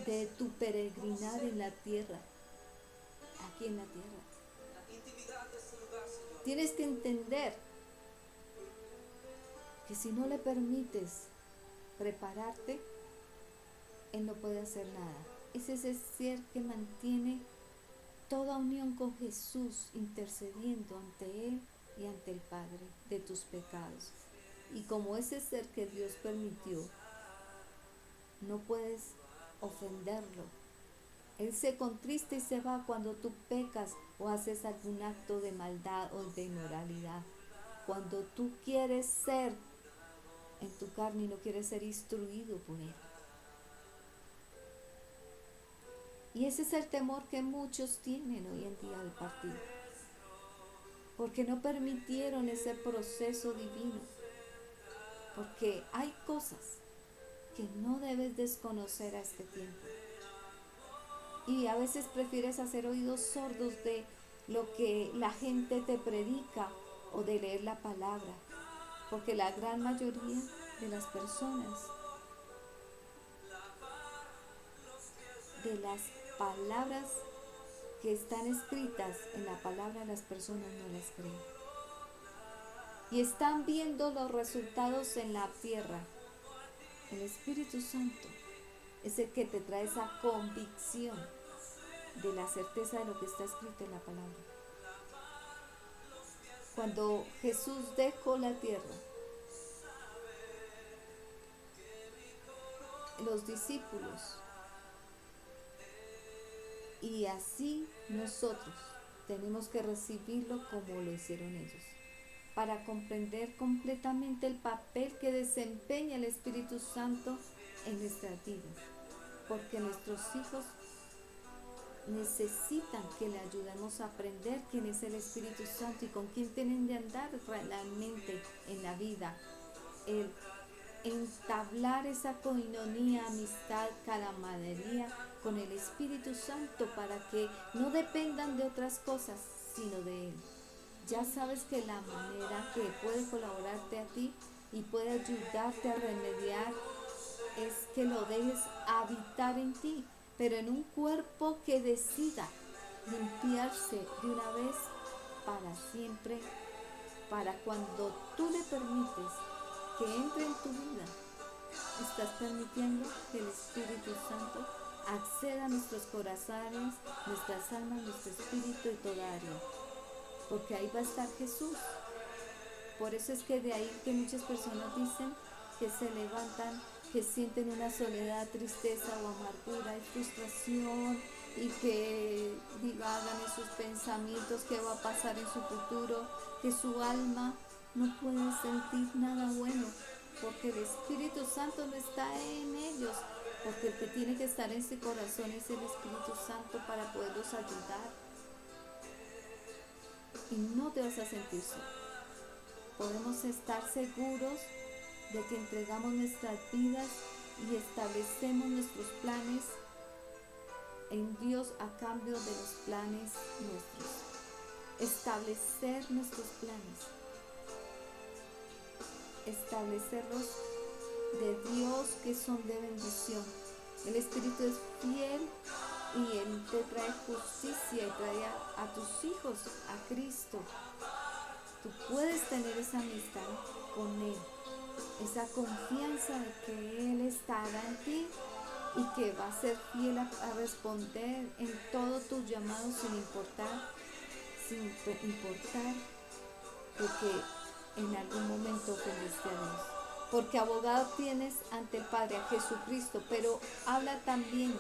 de tu peregrinar en la tierra, aquí en la tierra. Tienes que entender que si no le permites prepararte, Él no puede hacer nada. Es ese ser que mantiene toda unión con Jesús, intercediendo ante Él y ante el Padre de tus pecados. Y como ese ser que Dios permitió, no puedes ofenderlo. Él se contrista y se va cuando tú pecas o haces algún acto de maldad o de inmoralidad. Cuando tú quieres ser en tu carne y no quieres ser instruido por Él. Y ese es el temor que muchos tienen hoy en día al partir, porque no permitieron ese proceso divino. porque hay cosas que no debes desconocer a este tiempo. Y a veces prefieres hacer oídos sordos de lo que la gente te predica o de leer la palabra, porque la gran mayoría de las personas, de las palabras que están escritas en la palabra, las personas no las creen. Y están viendo los resultados en la tierra. El Espíritu Santo es el que te trae esa convicción de la certeza de lo que está escrito en la palabra. Cuando Jesús dejó la tierra, los discípulos, y así nosotros tenemos que recibirlo como lo hicieron ellos, para comprender completamente el papel que desempeña el Espíritu Santo en nuestras vidas, porque nuestros hijos necesitan que le ayudemos a aprender quién es el Espíritu Santo y con quién tienen de andar realmente en la vida. El entablar esa coinonía, amistad, camaradería con el Espíritu Santo para que no dependan de otras cosas, sino de Él. Ya sabes que la manera que puede colaborarte a ti y puede ayudarte a remediar es que lo dejes habitar en ti, pero en un cuerpo que decida limpiarse de una vez para siempre, para cuando tú le permites que entre en tu vida, estás permitiendo que el Espíritu Santo acceda a nuestros corazones, nuestras almas, nuestro espíritu y toda área, porque ahí va a estar Jesús. Por eso es que de ahí que muchas personas dicen que se levantan, que sienten una soledad, tristeza o amargura y frustración, y que divagan en sus pensamientos qué va a pasar en su futuro, que su alma no puede sentir nada bueno, porque el Espíritu Santo no está en ellos, porque el que tiene que estar en su corazón es el Espíritu Santo para poderlos ayudar. Y no te vas a sentir solo. Podemos estar seguros de que entregamos nuestras vidas y establecemos nuestros planes en Dios a cambio de los planes nuestros. Establecer nuestros planes, establecerlos de Dios que son de bendición. El Espíritu es fiel y Él te trae justicia y trae a tus hijos a Cristo. Tú puedes tener esa amistad con Él, esa confianza de que Él estará en ti y que va a ser fiel a responder en todo tu llamado sin importar de que en algún momento ofendiste a Dios. Porque abogado tienes ante el Padre a Jesucristo, pero habla también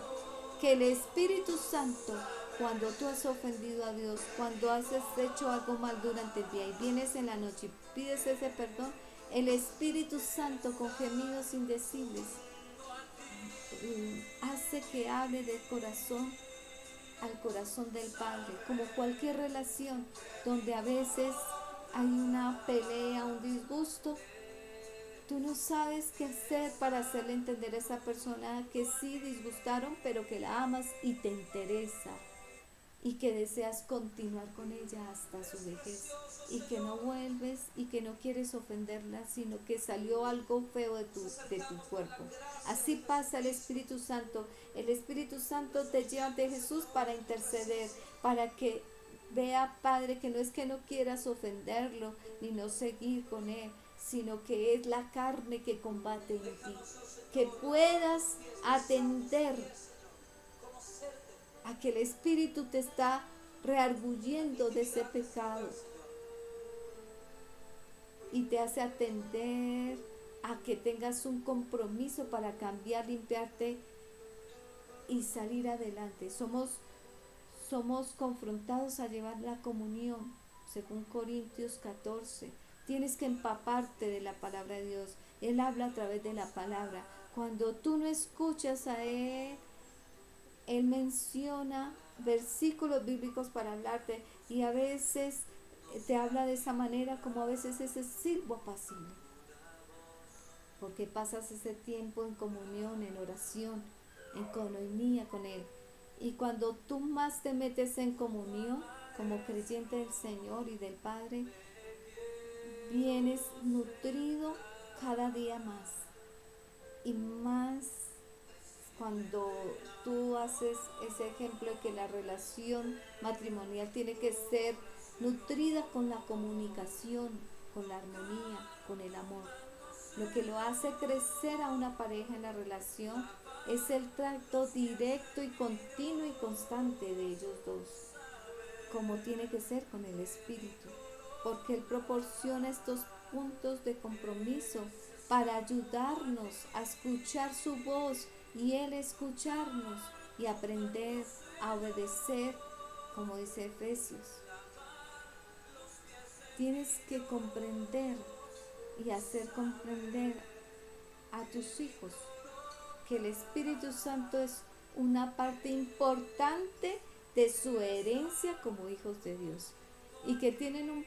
que el Espíritu Santo, cuando tú has ofendido a Dios, cuando has hecho algo mal durante el día y vienes en la noche y pides ese perdón, el Espíritu Santo con gemidos indecibles hace que hable del corazón al corazón del Padre, como cualquier relación donde a veces hay una pelea, un disgusto. Tú no sabes qué hacer para hacerle entender a esa persona que sí disgustaron, pero que la amas y te interesa y que deseas continuar con ella hasta su vejez y que no vuelves y que no quieres ofenderla, sino que salió algo feo de tu cuerpo. Así pasa el Espíritu Santo. El Espíritu Santo te lleva ante Jesús para interceder, para que vea, Padre, que no es que no quieras ofenderlo ni no seguir con él, sino que es la carne que combate en ti. Que puedas atender a que el Espíritu te está rearguyendo de ese pecado y te hace atender a que tengas un compromiso para cambiar, limpiarte y salir adelante. Somos confrontados a llevar la comunión, según Corintios 14. Tienes que empaparte de la palabra de Dios. Él habla a través de la palabra. Cuando tú no escuchas a Él menciona versículos bíblicos para hablarte y a veces te habla de esa manera, como a veces ese silbo apacible. porque pasas ese tiempo en comunión, en oración, en coinonía con Él. Y cuando tú más te metes en comunión, como creyente del Señor y del Padre, vienes nutrido cada día más y más cuando tú haces ese ejemplo de que la relación matrimonial tiene que ser nutrida con la comunicación, con la armonía, con el amor. Lo que lo hace crecer a una pareja en la relación es el trato directo y continuo y constante de ellos dos, como tiene que ser con el Espíritu, porque Él proporciona estos puntos de compromiso para ayudarnos a escuchar su voz y Él escucharnos y aprender a obedecer, como dice Efesios. Tienes que comprender y hacer comprender a tus hijos que el Espíritu Santo es una parte importante de su herencia como hijos de Dios y que tiene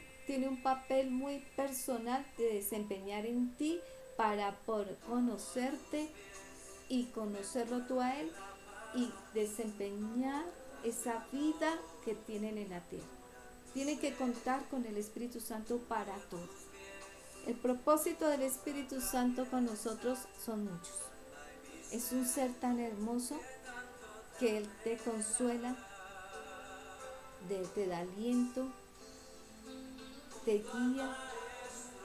un papel muy personal de desempeñar en ti para poder conocerte y conocerlo tú a Él y desempeñar esa vida que tienen en la tierra. Tienen que contar con el Espíritu Santo para todo. El propósito del Espíritu Santo con nosotros son muchos. Es un ser tan hermoso que Él te consuela, te da aliento, te guía,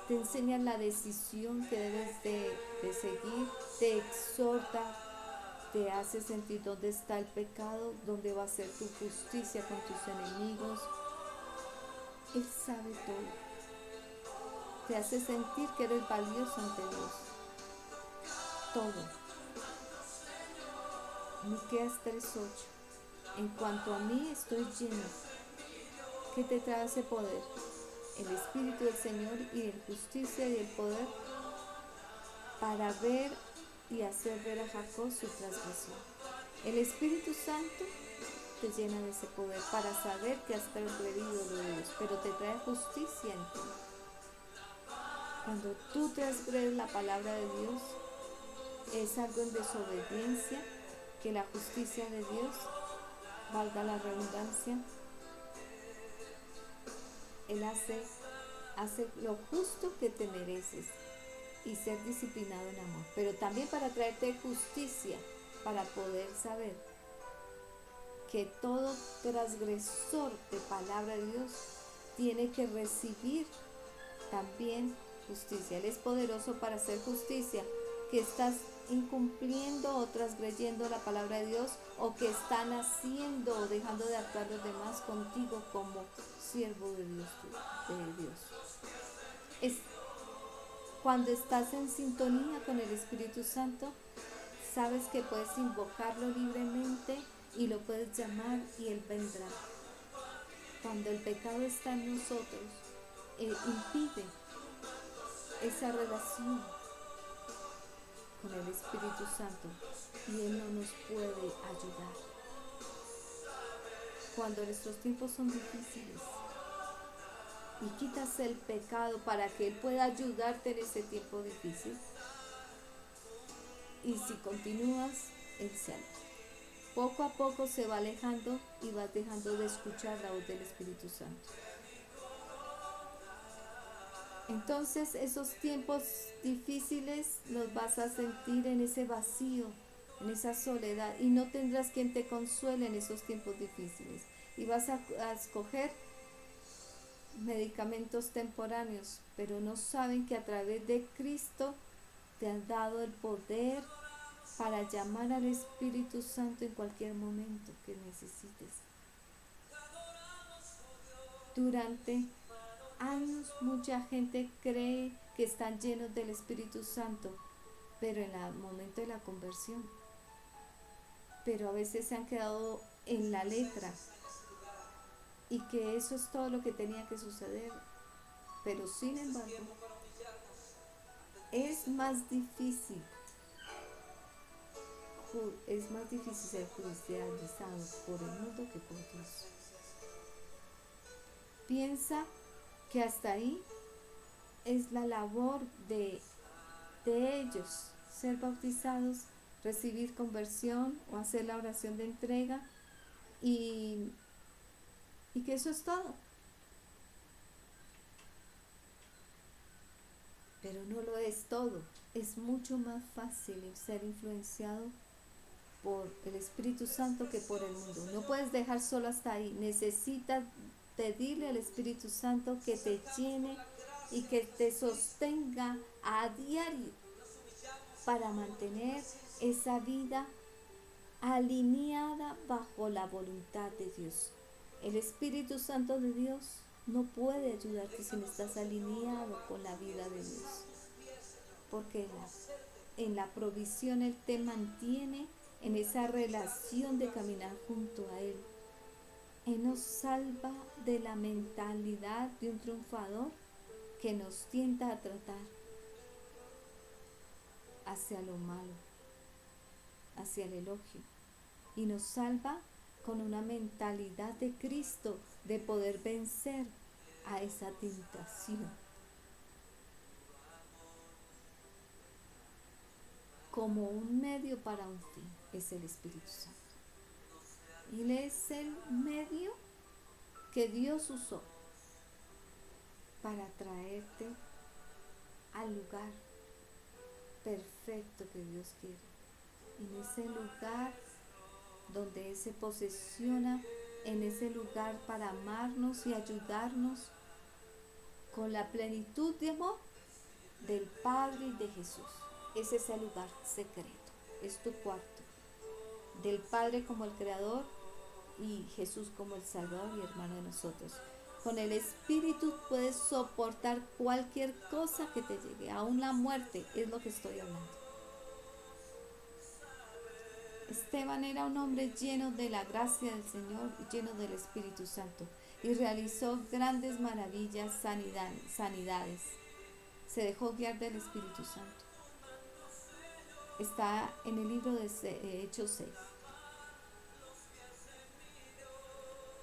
te enseña la decisión que debes de seguir, te exhorta, te hace sentir dónde está el pecado, dónde va a ser tu justicia con tus enemigos. Él sabe todo. Te hace sentir que eres valioso ante Dios. Todo. Miqueas 3:8. En cuanto a mí estoy lleno. ¿Qué te trae ese poder? El Espíritu del Señor y el justicia y el poder para ver y hacer ver a Jacob su transgresión. El Espíritu Santo te llena de ese poder para saber que has transgredido de Dios, pero te trae justicia en ti. Cuando tú transgredes la palabra de Dios, es algo en desobediencia que la justicia de Dios, valga la redundancia, Él hace lo justo que te mereces y ser disciplinado en amor, pero también para traerte justicia, para poder saber que todo transgresor de palabra de Dios tiene que recibir también justicia. Él es poderoso para hacer justicia, que estás incumpliendo o transgrediendo la palabra de Dios o que están haciendo o dejando de actuar los demás contigo como siervo de Dios. Es cuando estás en sintonía con el Espíritu Santo, sabes que puedes invocarlo libremente y lo puedes llamar y Él vendrá. Cuando el pecado está en nosotros, impide esa relación con el Espíritu Santo y Él no nos puede ayudar. Cuando nuestros tiempos son difíciles y quitas el pecado para que Él pueda ayudarte en ese tiempo difícil, y si continúas, Él se aleja. Poco a poco se va alejando y vas dejando de escuchar la voz del Espíritu Santo. Entonces esos tiempos difíciles los vas a sentir en ese vacío, en esa soledad, y no tendrás quien te consuele en esos tiempos difíciles. Y vas a escoger medicamentos temporáneos, pero no saben que a través de Cristo te han dado el poder para llamar al Espíritu Santo en cualquier momento que necesites. Durante años mucha gente cree que están llenos del Espíritu Santo, pero en el momento de la conversión. Pero a veces se han quedado en la letra y que eso es todo lo que tenía que suceder. Pero sin embargo, es más difícil ser judicializado por el mundo que por Dios. Piensa que hasta ahí es la labor de de ellos ser bautizados, recibir conversión o hacer la oración de entrega y, y que eso es todo. Pero no lo es todo. Es mucho más fácil ser influenciado por el Espíritu Santo que por el mundo. No puedes dejar solo hasta ahí. Necesitas pedirle al Espíritu Santo que te llene y que te sostenga a diario para mantener esa vida alineada bajo la voluntad de Dios. El Espíritu Santo de Dios no puede ayudarte si no estás alineado con la vida de Dios, porque en la provisión Él te mantiene en esa relación de caminar junto a Él. Él nos salva de la mentalidad de un triunfador que nos tienta a tratar hacia lo malo, hacia el elogio, y nos salva con una mentalidad de Cristo de poder vencer a esa tentación. Como un medio para un fin es el Espíritu Santo. Y Él es el medio que Dios usó para traerte al lugar perfecto que Dios quiere. En ese lugar donde Él se posesiona, en ese lugar para amarnos y ayudarnos con la plenitud de amor del Padre y de Jesús. Ese es el lugar secreto, es tu cuarto, del Padre como el Creador y Jesús como el Salvador y hermano de nosotros. Con el Espíritu puedes soportar cualquier cosa que te llegue, aún la muerte, es lo que estoy hablando. Esteban era un hombre lleno de la gracia del Señor y lleno del Espíritu Santo, y realizó grandes maravillas, sanidades. Se dejó guiar del Espíritu Santo. Está en el libro de Hechos 6.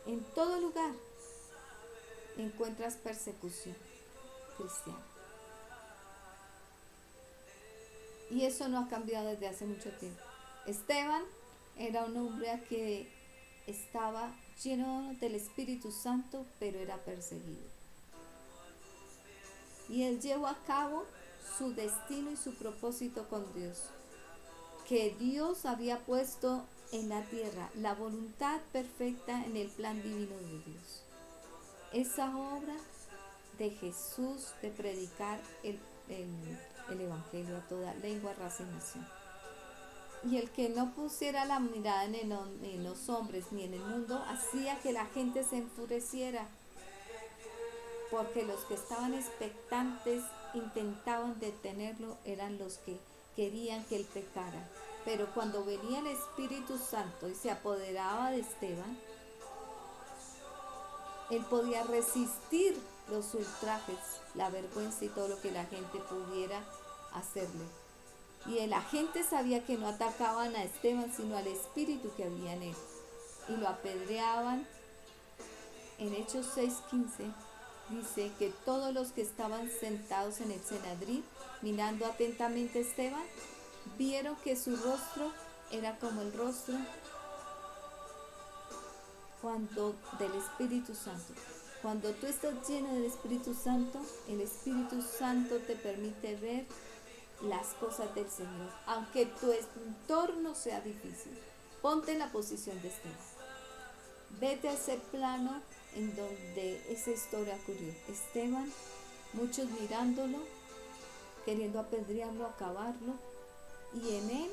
En todo lugar encuentras persecución cristiana. Y eso no ha cambiado desde hace mucho tiempo. Esteban era un hombre que estaba lleno del Espíritu Santo, pero era perseguido. Y él llevó a cabo su destino y su propósito con Dios, que Dios había puesto en la tierra, la voluntad perfecta en el plan divino de Dios. Esa obra de Jesús de predicar el Evangelio a toda lengua, raza y nación. Y el que no pusiera la mirada en los hombres ni en el mundo, hacía que la gente se enfureciera, porque los que estaban expectantes intentaban detenerlo, eran los que querían que él pecara. Pero cuando venía el Espíritu Santo y se apoderaba de Esteban, él podía resistir los ultrajes, la vergüenza y todo lo que la gente pudiera hacerle. Y la gente sabía que no atacaban a Esteban, sino al Espíritu que había en él. Y lo apedreaban. En Hechos 6:15 dice que todos los que estaban sentados en el Cenedrín, mirando atentamente a Esteban, vieron que su rostro era como el rostro del Espíritu Santo. Cuando tú estás lleno del Espíritu Santo, el Espíritu Santo te permite ver las cosas del Señor, aunque tu entorno sea difícil. Ponte en la posición de Esteban. Vete a ese plano en donde esa historia ocurrió. Esteban, muchos mirándolo, queriendo apedrearlo, acabarlo, y en él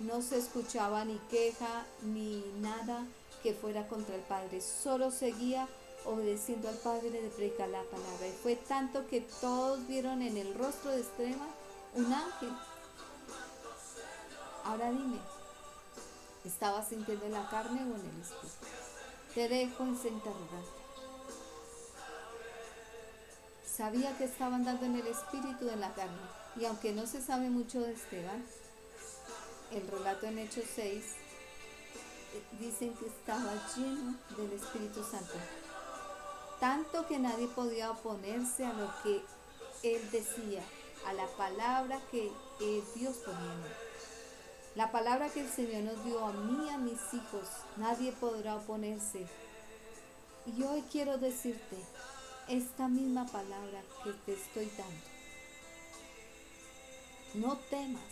no se escuchaba ni queja ni nada que fuera contra el Padre, solo seguía obedeciendo al Padre de predicar la palabra. Y fue tanto que todos vieron en el rostro de Esteban un ángel. Ahora dime, ¿estabas sintiendo en la carne o en el espíritu? Te dejo en ese interrogante. Sabía que estaban dando en el espíritu o en la carne. Y aunque no se sabe mucho de Esteban, el relato en Hechos 6 dicen que estaba lleno del Espíritu Santo, tanto que nadie podía oponerse a lo que él decía, a la palabra que Dios ponía en él. La palabra que el Señor nos dio a mí y a mis hijos, nadie podrá oponerse. Y hoy quiero decirte esta misma palabra que te estoy dando. No temas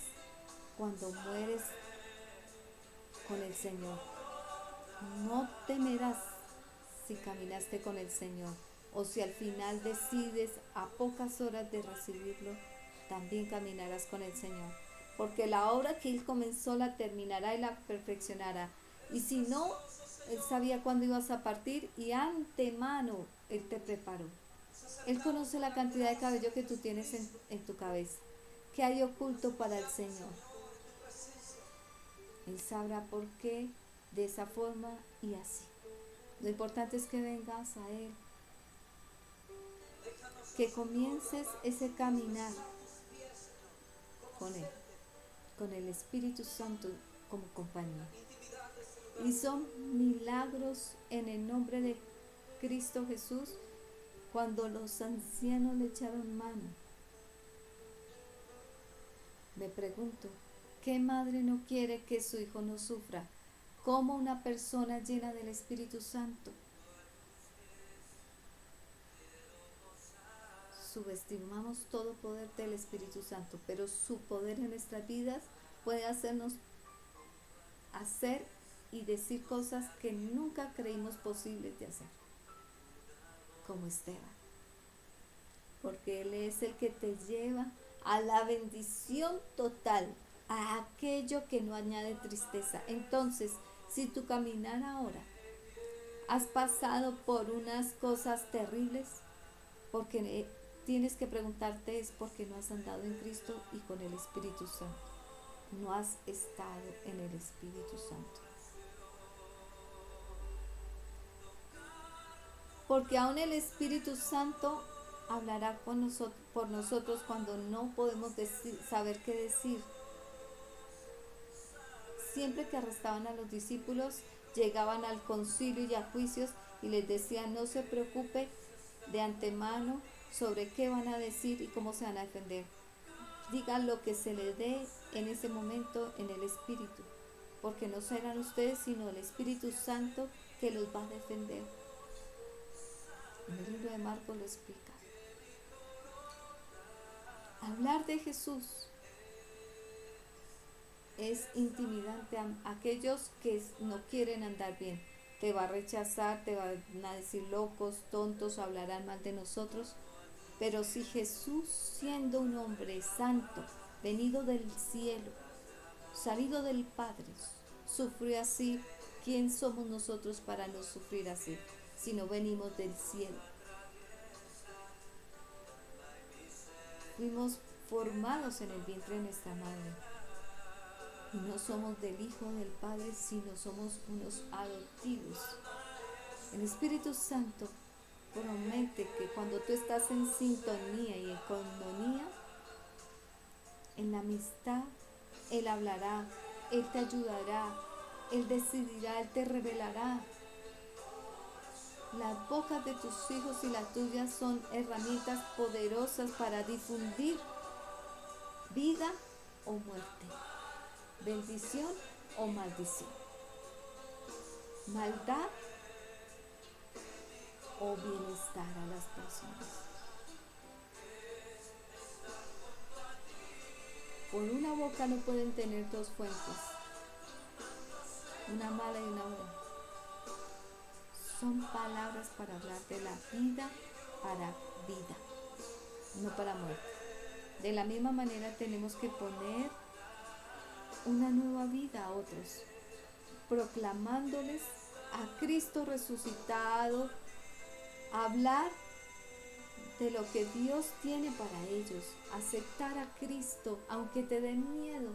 cuando mueres con el Señor. No temerás si caminaste con el Señor, o si al final decides a pocas horas de recibirlo, también caminarás con el Señor. Porque la obra que Él comenzó la terminará y la perfeccionará. Y si no, Él sabía cuándo ibas a partir y antemano Él te preparó. Él conoce la cantidad de cabello que tú tienes en tu cabeza, que hay oculto para el Señor. Él sabrá por qué, de esa forma y así. Lo importante es que vengas a Él, que comiences ese caminar con Él, con el Espíritu Santo como compañía. Y son milagros en el nombre de Cristo Jesús cuando los ancianos le echaron mano. Me pregunto, ¿qué madre no quiere que su hijo no sufra? Como una persona llena del Espíritu Santo. Subestimamos todo poder del Espíritu Santo, pero su poder en nuestras vidas puede hacernos hacer y decir cosas que nunca creímos posibles de hacer, como Esteban, porque Él es el que te lleva a la bendición total, a aquello que no añade tristeza. Entonces, si tu caminar ahora has pasado por unas cosas terribles, porque tienes que preguntarte es porque no has andado en Cristo y con el Espíritu Santo. No has estado en el Espíritu Santo. Porque aún el Espíritu Santo hablará por nosotros cuando no podemos saber qué decir. Siempre que arrestaban a los discípulos, llegaban al concilio y a juicios y les decían: no se preocupe de antemano sobre qué van a decir y cómo se van a defender. Digan lo que se les dé en ese momento en el Espíritu, porque no serán ustedes sino el Espíritu Santo que los va a defender. En el libro de Marcos lo explica. Hablar de Jesús es intimidante a aquellos que no quieren andar bien. Te va a rechazar, te van a decir locos, tontos, hablarán mal de nosotros. Pero si Jesús, siendo un hombre santo, venido del cielo, salido del Padre, sufrió así, ¿quién somos nosotros para no sufrir así, si no venimos del cielo? Fuimos formados en el vientre de nuestra madre. Y no somos del Hijo del Padre, sino somos unos adoptivos. El Espíritu Santo promete que cuando tú estás en sintonía y en comunión, en la amistad, Él hablará, Él te ayudará, Él decidirá, Él te revelará. Las bocas de tus hijos y las tuyas son herramientas poderosas para difundir vida o muerte, bendición o maldición, maldad o bienestar a las personas. Por una boca no pueden tener dos fuentes, una mala y una buena. Son palabras para hablar de la vida para vida, no para muerte. De la misma manera tenemos que poner una nueva vida a otros, proclamándoles a Cristo resucitado, hablar de lo que Dios tiene para ellos, aceptar a Cristo aunque te dé miedo.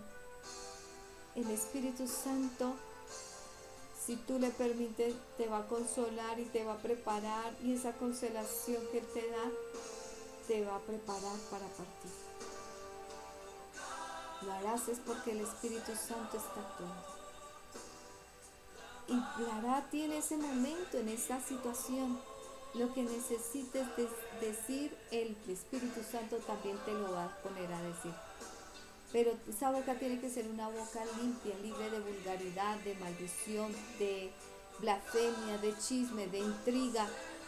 El Espíritu Santo, si tú le permites, te va a consolar y te va a preparar, y esa consolación que Él te da te va a preparar para partir. Lo harás es porque el Espíritu Santo está actuando. Y lo hará a ti en ese momento, en esa situación. Lo que necesites decir, el Espíritu Santo también te lo va a poner a decir. Pero esa boca tiene que ser una boca limpia, libre de vulgaridad, de maldición, de blasfemia, de chisme, de intriga,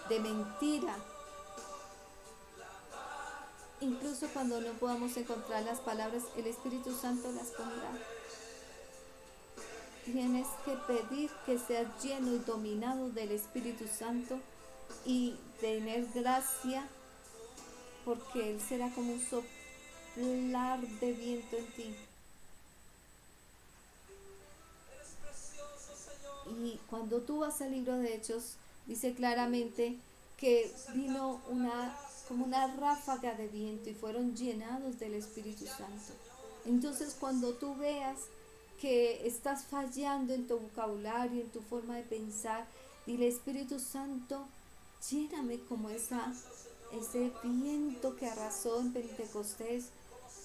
de mentira. Incluso cuando no podamos encontrar las palabras, el Espíritu Santo las pondrá. Tienes que pedir que seas lleno y dominado del Espíritu Santo y tener gracia, porque Él será como un soplar de viento en ti. Y cuando tú vas al libro de Hechos, dice claramente que vino como una ráfaga de viento y fueron llenados del Espíritu Santo. Entonces cuando tú veas que estás fallando en tu vocabulario, en tu forma de pensar, dile: Espíritu Santo, lléname como ese viento que arrasó en Pentecostés.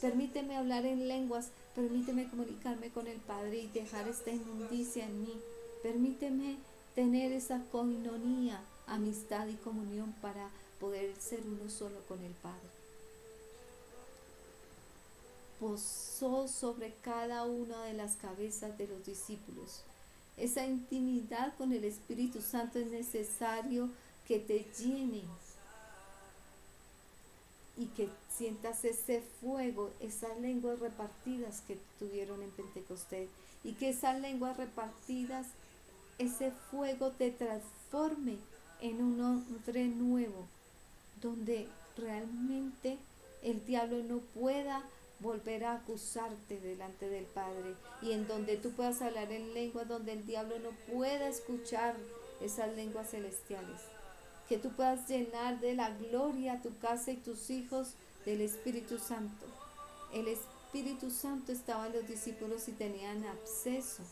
Permíteme hablar en lenguas, permíteme comunicarme con el Padre y dejar esta inmundicia en mí. Permíteme tener esa coinonía, amistad y comunión para poder ser uno solo con el Padre. Posó sobre cada una de las cabezas de los discípulos. Esa intimidad con el Espíritu Santo es necesario que te llene y que sientas ese fuego, esas lenguas repartidas que tuvieron en Pentecostés, y que esas lenguas repartidas, ese fuego te transforme en un hombre nuevo, donde realmente el diablo no pueda volver a acusarte delante del Padre, y en donde tú puedas hablar en lenguas donde el diablo no pueda escuchar esas lenguas celestiales. Que tú puedas llenar de la gloria a tu casa y tus hijos del Espíritu Santo. El Espíritu Santo estaba en los discípulos y tenían absceso.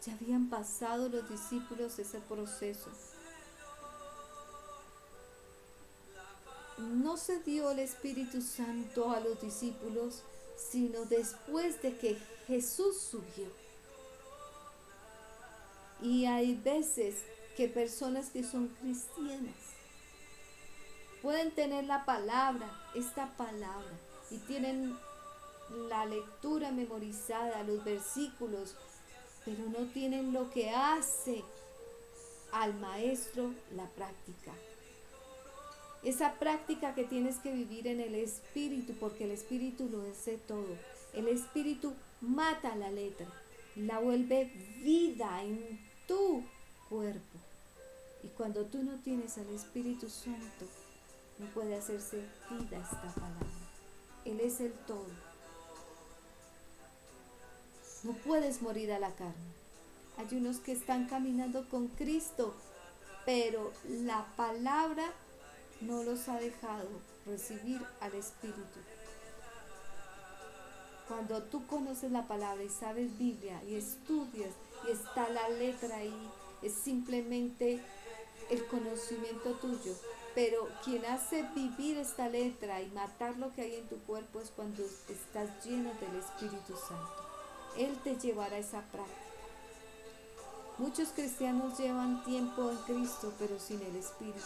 Ya habían pasado los discípulos ese proceso. No se dio el Espíritu Santo a los discípulos, sino después de que Jesús subió. Y hay veces que personas que son cristianas pueden tener la palabra, esta palabra, y tienen la lectura memorizada, los versículos, pero no tienen lo que hace al maestro: la práctica. Esa práctica que tienes que vivir en el Espíritu, porque el Espíritu lo hace todo. El Espíritu mata la letra, la vuelve vida en tu cuerpo. Y cuando tú no tienes al Espíritu Santo, no puede hacerse vida esta palabra. Él es el todo. No puedes morir a la carne. Hay unos que están caminando con Cristo, pero la palabra no los ha dejado recibir al Espíritu. Cuando tú conoces la palabra y sabes Biblia y estudias y está la letra ahí, es simplemente el conocimiento tuyo. Pero quien hace vivir esta letra y matar lo que hay en tu cuerpo es cuando estás lleno del Espíritu Santo. Él te llevará a esa práctica. Muchos cristianos llevan tiempo en Cristo, pero sin el Espíritu.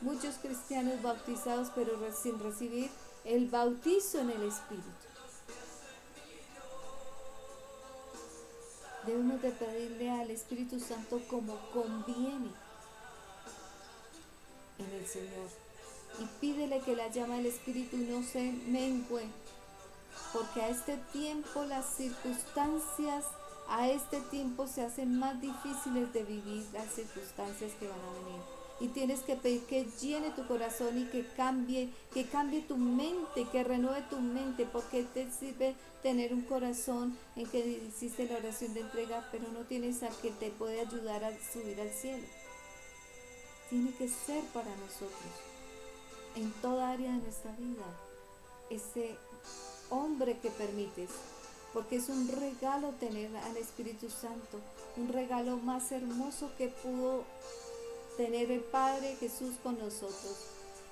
Muchos cristianos bautizados, pero sin recibir el bautizo en el Espíritu. Debemos de pedirle al Espíritu Santo como conviene en el Señor. Y pídele que la llama del Espíritu no se mengue, porque a este tiempo las circunstancias, a este tiempo se hacen más difíciles de vivir las circunstancias que van a venir. Y tienes que pedir que llene tu corazón y que cambie tu mente, que renueve tu mente, porque te sirve tener un corazón en que hiciste la oración de entrega, pero no tienes al que te puede ayudar a subir al cielo. Tiene que ser para nosotros, en toda área de nuestra vida, ese hombre que permites, porque es un regalo tener al Espíritu Santo, un regalo más hermoso que pudo tener el Padre Jesús con nosotros.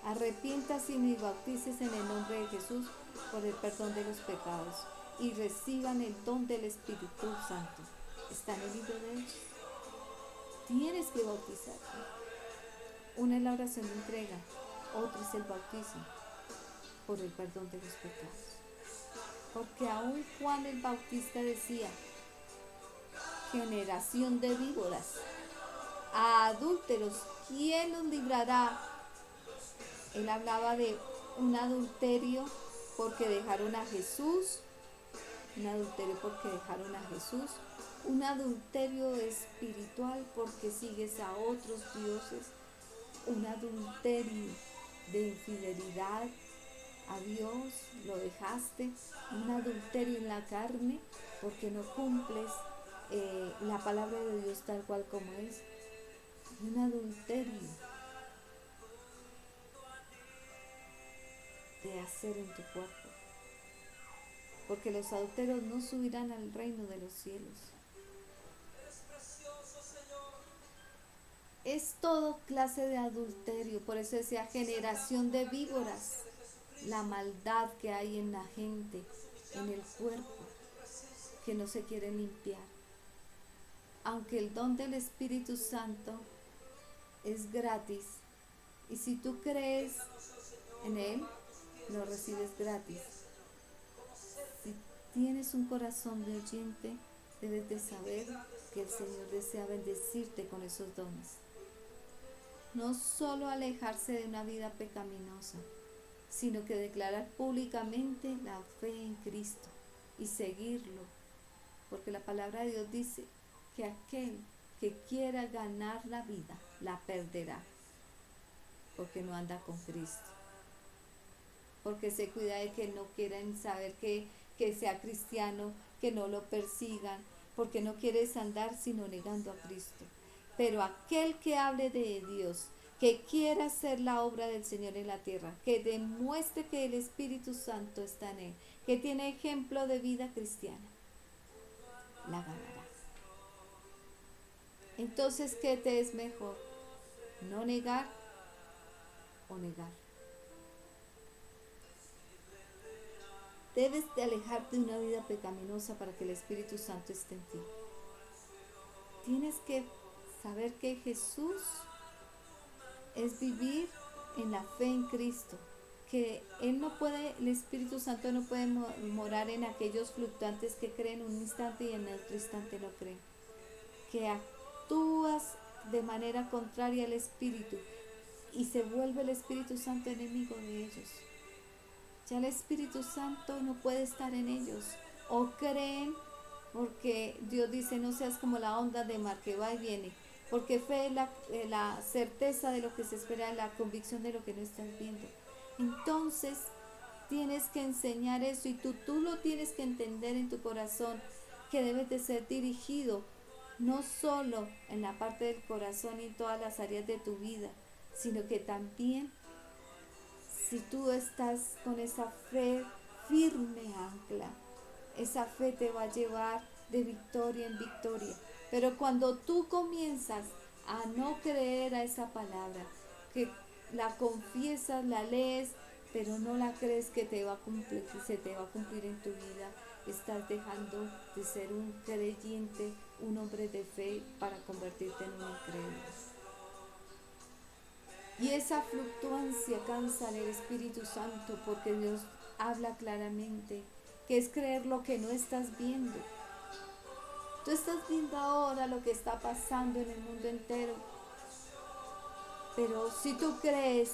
Arrepientas y bautices en el nombre de Jesús por el perdón de los pecados y reciban el don del Espíritu Santo. Está en el libro de Hechos. Tienes que bautizarte. Una es la oración de entrega, otra es el bautismo por el perdón de los pecados. Porque aún Juan el Bautista decía, generación de víboras, a adúlteros, ¿quién los librará? Él hablaba de un adulterio porque dejaron a Jesús, un adulterio porque dejaron a Jesús, un adulterio espiritual porque sigues a otros dioses, un adulterio de infidelidad a Dios, lo dejaste, un adulterio en la carne porque no cumples la palabra de Dios tal cual como es, un adulterio de hacer en tu cuerpo, porque los adúlteros no subirán al reino de los cielos. Es todo clase de adulterio, por eso decía generación de víboras, la maldad que hay en la gente, en el cuerpo, que no se quiere limpiar. Aunque el don del Espíritu Santo es gratis, y si tú crees en Él, lo recibes gratis. Si tienes un corazón de oyente, debes de saber que el Señor desea bendecirte con esos dones. No solo alejarse de una vida pecaminosa, sino que declarar públicamente la fe en Cristo y seguirlo, porque la palabra de Dios dice que aquel que quiera ganar la vida, la perderá, porque no anda con Cristo, porque se cuida de que no quieran saber que sea cristiano, que no lo persigan, porque no quieres andar sino negando a Cristo. Pero aquel que hable de Dios, que quiera hacer la obra del Señor en la tierra, que demuestre que el Espíritu Santo está en él, que tiene ejemplo de vida cristiana, la ganará. Entonces, ¿qué te es mejor? ¿No negar o negar? Debes de alejarte de una vida pecaminosa para que el Espíritu Santo esté en ti. Tienes que saber que Jesús es vivir en la fe en Cristo, que Él no puede, el Espíritu Santo no puede morar en aquellos fluctuantes que creen un instante y en otro instante no creen, que actúas de manera contraria al Espíritu y se vuelve el Espíritu Santo enemigo de ellos. Ya el Espíritu Santo no puede estar en ellos, o creen, porque Dios dice no seas como la onda de mar que va y viene, porque fe es la certeza de lo que se espera, la convicción de lo que no estás viendo. Entonces tienes que enseñar eso y tú lo tienes que entender en tu corazón, que debes de ser dirigido no solo en la parte del corazón y en todas las áreas de tu vida, sino que también si tú estás con esa fe firme ancla, esa fe te va a llevar de victoria en victoria. Pero cuando tú comienzas a no creer a esa palabra, que la confiesas, la lees, pero no la crees que te va a cumplir, que se te va a cumplir en tu vida, estás dejando de ser un creyente, un hombre de fe para convertirte en un incrédulo. Y esa fluctuancia cansa al Espíritu Santo, porque Dios habla claramente que es creer lo que no estás viendo. Tú estás viendo ahora lo que está pasando en el mundo entero, pero si tú crees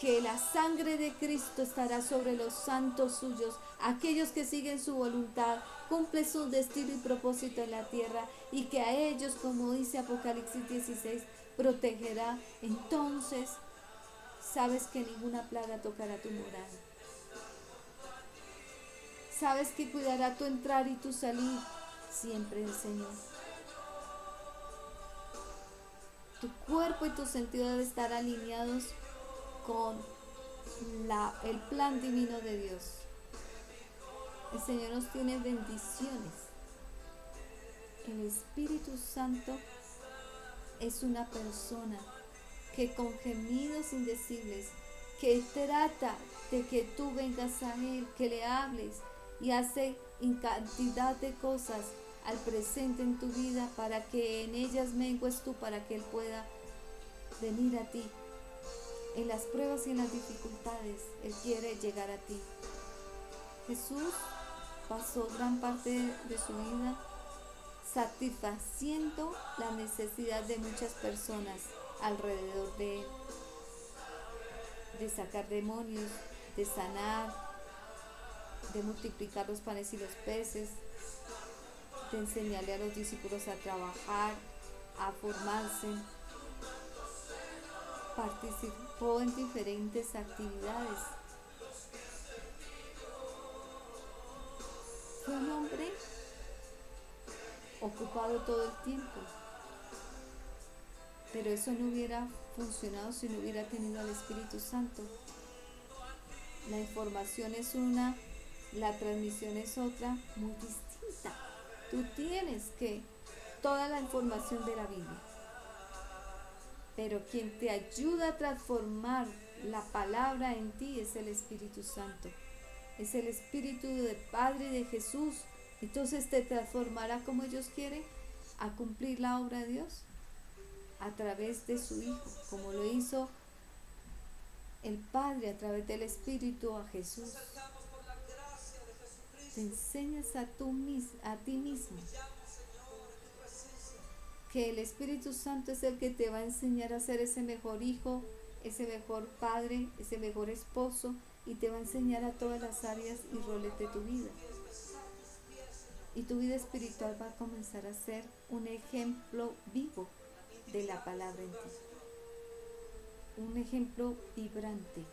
que la sangre de Cristo estará sobre los santos suyos, aquellos que siguen su voluntad, cumple su destino y propósito en la tierra, y que a ellos, como dice Apocalipsis 16, protegerá, entonces sabes que ninguna plaga tocará tu morada. Sabes que cuidará tu entrar y tu salir siempre el Señor. Tu cuerpo y tu sentido deben estar alineados con el plan divino de Dios. El Señor nos tiene bendiciones. El Espíritu Santo es una persona que con gemidos indecibles, que trata de que tú vengas a Él, que le hables, y hace cantidad de cosas al presente en tu vida para que en ellas mengues tú, para que Él pueda venir a ti En las pruebas y en las dificultades, Él quiere llegar a ti. Jesús pasó gran parte de su vida satisfaciendo la necesidad de muchas personas alrededor de Él, de sacar demonios, de sanar, de multiplicar los panes y los peces, de enseñarle a los discípulos a trabajar, a formarse. Participó en diferentes actividades. Fue un hombre ocupado todo el tiempo, pero eso no hubiera funcionado si no hubiera tenido al Espíritu Santo. La información es una, la transmisión es otra, muy distinta. Tú tienes que toda la información de la Biblia, pero quien te ayuda a transformar la palabra en ti es el Espíritu Santo. Es el Espíritu del Padre y de Jesús. Entonces te transformará como ellos quieren a cumplir la obra de Dios a través de su Hijo, como lo hizo el Padre a través del Espíritu a Jesús. Te enseñas a ti mismo que el Espíritu Santo es el que te va a enseñar a ser ese mejor hijo, ese mejor padre, ese mejor esposo, y te va a enseñar a todas las áreas y roles de tu vida. Y tu vida espiritual va a comenzar a ser un ejemplo vivo de la palabra en ti. Un ejemplo vibrante.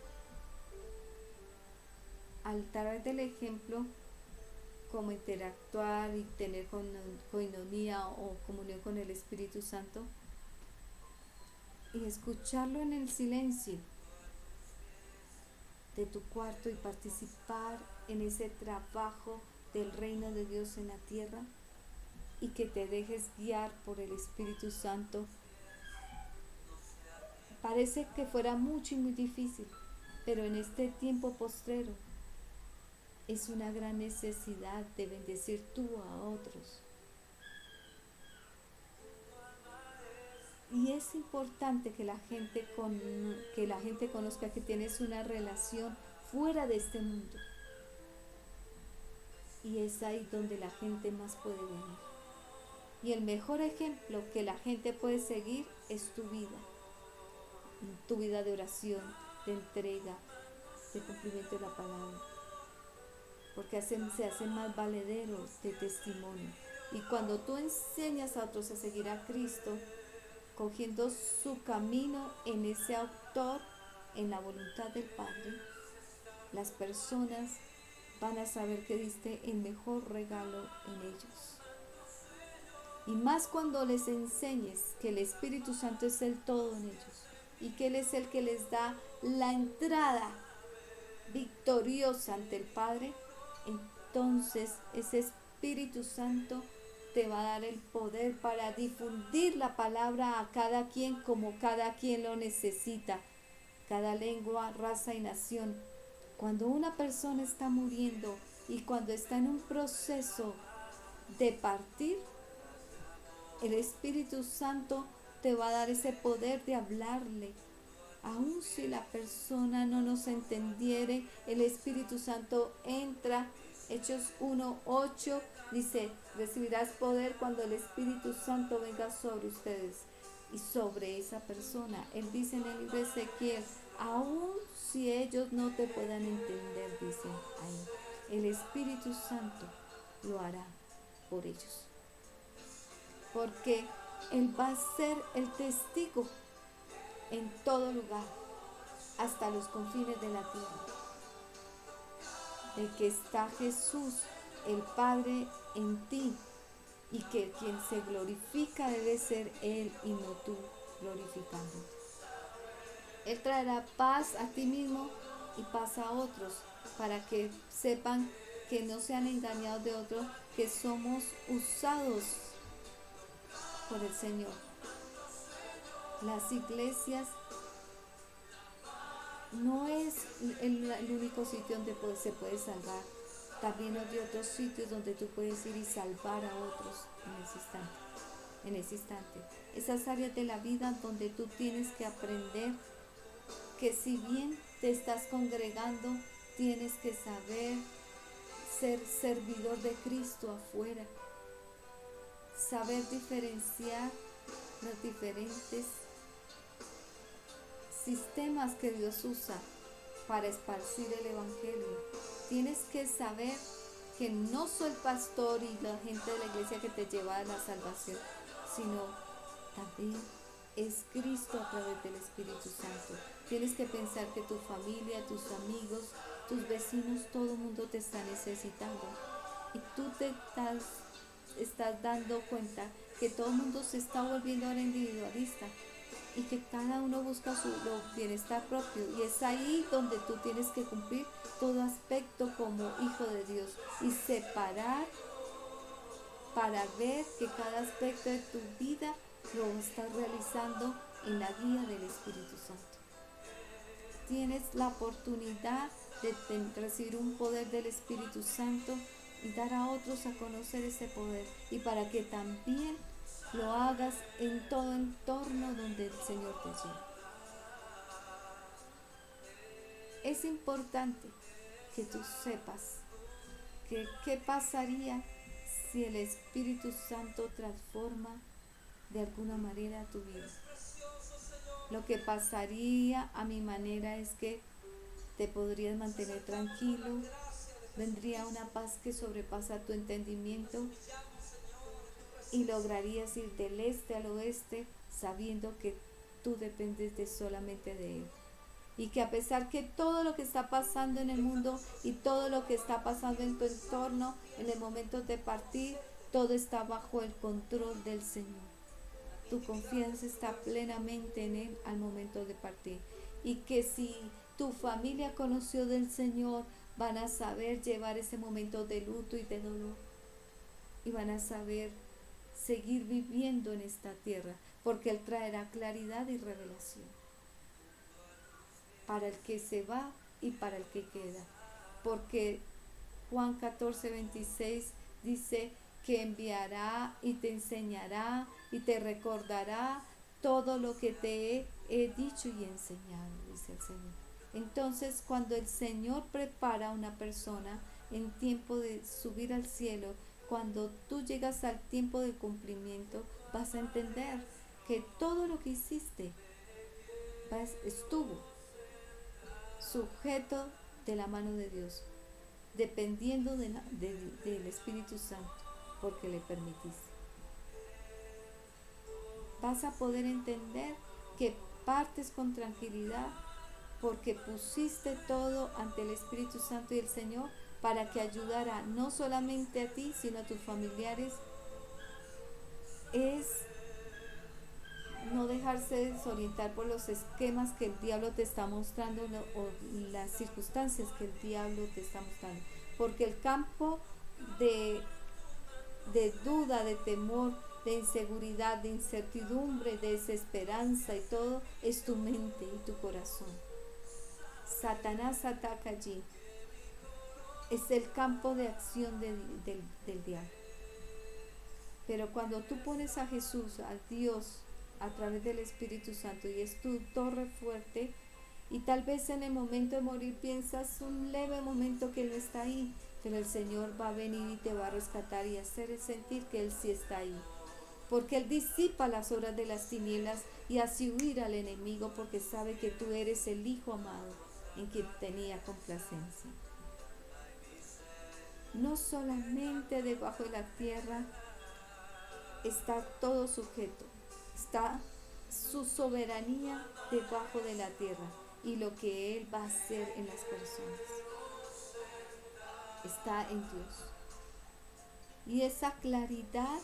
Al través del ejemplo, cómo interactuar y tener coinonía o comunión con el Espíritu Santo, y escucharlo en el silencio de tu cuarto y participar en ese trabajo del reino de Dios en la tierra, y que te dejes guiar por el Espíritu Santo. Parece que fuera mucho y muy difícil, pero en este tiempo postrero es una gran necesidad de bendecir tú a otros. Y es importante que la gente conozca que tienes una relación fuera de este mundo. Y es ahí donde la gente más puede venir. Y el mejor ejemplo que la gente puede seguir es tu vida de oración, de entrega, de cumplimiento de la palabra. Porque se hacen más valederos de testimonio. Y cuando tú enseñas a otros a seguir a Cristo, cogiendo su camino en ese autor, en la voluntad del Padre, las personas van a saber que diste el mejor regalo en ellos. Y más cuando les enseñes que el Espíritu Santo es el todo en ellos y que Él es el que les da la entrada victoriosa ante el Padre, entonces ese Espíritu Santo te va a dar el poder para difundir la palabra a cada quien como cada quien lo necesita, cada lengua, raza y nación. Cuando una persona está muriendo y cuando está en un proceso de partir, el Espíritu Santo te va a dar ese poder de hablarle. Aun si la persona no nos entendiere, el Espíritu Santo entra. Hechos 1:8 dice: recibirás poder cuando el Espíritu Santo venga sobre ustedes y sobre esa persona. Él dice en el libro de Ezequiel: aun si ellos no te puedan entender, dice ahí, el Espíritu Santo lo hará por ellos. Porque Él va a ser el testigo en todo lugar, hasta los confines de la tierra, de que está Jesús, el Padre, en ti, y que quien se glorifica debe ser Él y no tú glorificándote. Él traerá paz a ti mismo y paz a otros, para que sepan que no sean engañados de otros, que somos usados por el Señor. Las iglesias no es el único sitio donde se puede salvar. También hay otros sitios donde tú puedes ir y salvar a otros en ese instante. Esas áreas de la vida donde tú tienes que aprender que si bien te estás congregando, tienes que saber ser servidor de Cristo afuera, saber diferenciar los diferentes sistemas que Dios usa para esparcir el Evangelio. Tienes que saber que no soy el pastor y la gente de la iglesia que te lleva a la salvación, sino también es Cristo a través del Espíritu Santo. Tienes que pensar que tu familia, tus amigos, tus vecinos, todo el mundo te está necesitando. Y tú te estás dando cuenta que todo el mundo se está volviendo ahora individualista y que cada uno busca su bienestar propio, y es ahí donde tú tienes que cumplir todo aspecto como hijo de Dios y separar para ver que cada aspecto de tu vida lo estás realizando en la guía del Espíritu Santo. Tienes la oportunidad de recibir un poder del Espíritu Santo y dar a otros a conocer ese poder, y para que también lo hagas en todo entorno donde el Señor te lleve. Es importante que tú sepas que qué pasaría si el Espíritu Santo transforma de alguna manera tu vida. Lo que pasaría a mi manera es que te podrías mantener tranquilo, vendría una paz que sobrepasa tu entendimiento y lograrías ir del este al oeste sabiendo que tú dependes solamente de Él. Y que a pesar que todo lo que está pasando en el mundo y todo lo que está pasando en tu entorno, en el momento de partir, todo está bajo el control del Señor. Tu confianza está plenamente en Él al momento de partir. Y que si tu familia conoció del Señor, van a saber llevar ese momento de luto y de dolor. Y van a saber seguir viviendo en esta tierra, porque Él traerá claridad y revelación para el que se va y para el que queda. Porque Juan 14:26 dice que enviará y te enseñará y te recordará todo lo que te he dicho y enseñado, dice el Señor. Entonces, cuando el Señor prepara a una persona en tiempo de subir al cielo, cuando tú llegas al tiempo del cumplimiento, vas a entender que todo lo que hiciste estuvo sujeto de la mano de Dios, dependiendo del Espíritu Santo, porque le permitiste. Vas a poder entender que partes con tranquilidad porque pusiste todo ante el Espíritu Santo y el Señor para que ayudara no solamente a ti, sino a tus familiares. Es no dejarse desorientar por los esquemas que el diablo te está mostrando o las circunstancias que el diablo te está mostrando, porque el campo de duda, de temor, de inseguridad, de incertidumbre, de desesperanza y todo es tu mente y tu corazón. Satanás ataca allí, es el campo de acción del diablo. Pero cuando tú pones a Jesús, a Dios, a través del Espíritu Santo, y es tu torre fuerte, y tal vez en el momento de morir piensas un leve momento que Él no está ahí, pero el Señor va a venir y te va a rescatar y hacer sentir que Él sí está ahí, porque Él disipa las obras de las tinieblas y hace huir al enemigo, porque sabe que tú eres el Hijo amado en quien tenía complacencia. No solamente debajo de la tierra está todo sujeto, está su soberanía debajo de la tierra y lo que Él va a hacer en las personas está en Dios. Y esa claridad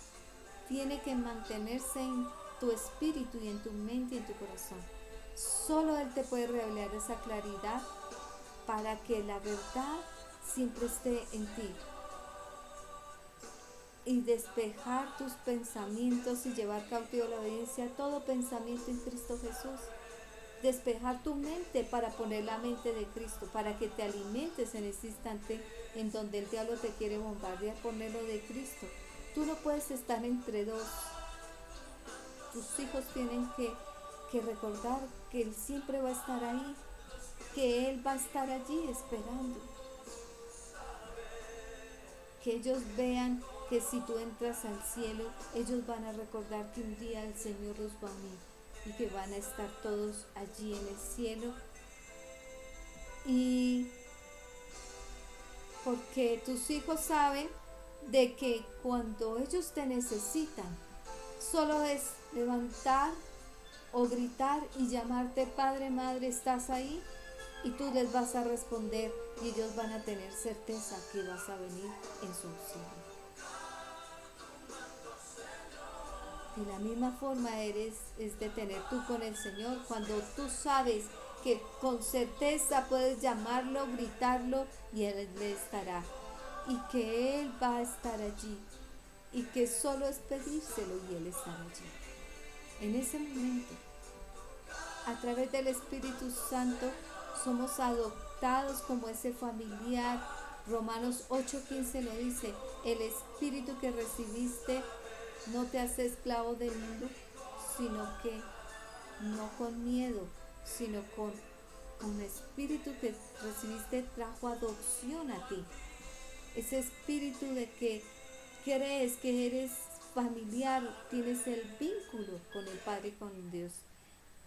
tiene que mantenerse en tu espíritu y en tu mente y en tu corazón. Solo Él te puede revelar esa claridad para que la verdad siempre esté en ti. Y despejar tus pensamientos y llevar cautivo la obediencia a todo pensamiento en Cristo Jesús. Despejar tu mente para poner la mente de Cristo, para que te alimentes en ese instante en donde el diablo te quiere bombardear, ponerlo de Cristo. Tú no puedes estar entre dos. Tus hijos tienen que que recordar que Él siempre va a estar ahí, que Él va a estar allí esperando. Que ellos vean que si tú entras al cielo, ellos van a recordar que un día el Señor los va a unir y que van a estar todos allí en el cielo. Y porque tus hijos saben de que cuando ellos te necesitan, solo es levantar o gritar y llamarte Padre, Madre, ¿estás ahí? Y tú les vas a responder y ellos van a tener certeza que vas a venir en su auxilio. De la misma forma es de tener tú con el Señor cuando tú sabes que con certeza puedes llamarlo, gritarlo y Él le estará. Y que Él va a estar allí. Y que solo es pedírselo y Él estará allí. En ese momento, a través del Espíritu Santo, somos adoptados como ese familiar. Romanos 8:15 lo dice, el Espíritu que recibiste no te hace esclavo del mundo, sino que no con miedo, sino con espíritu que recibiste trajo adopción a ti. Ese espíritu de que crees que eres familiar, tienes el vínculo con el Padre y con Dios.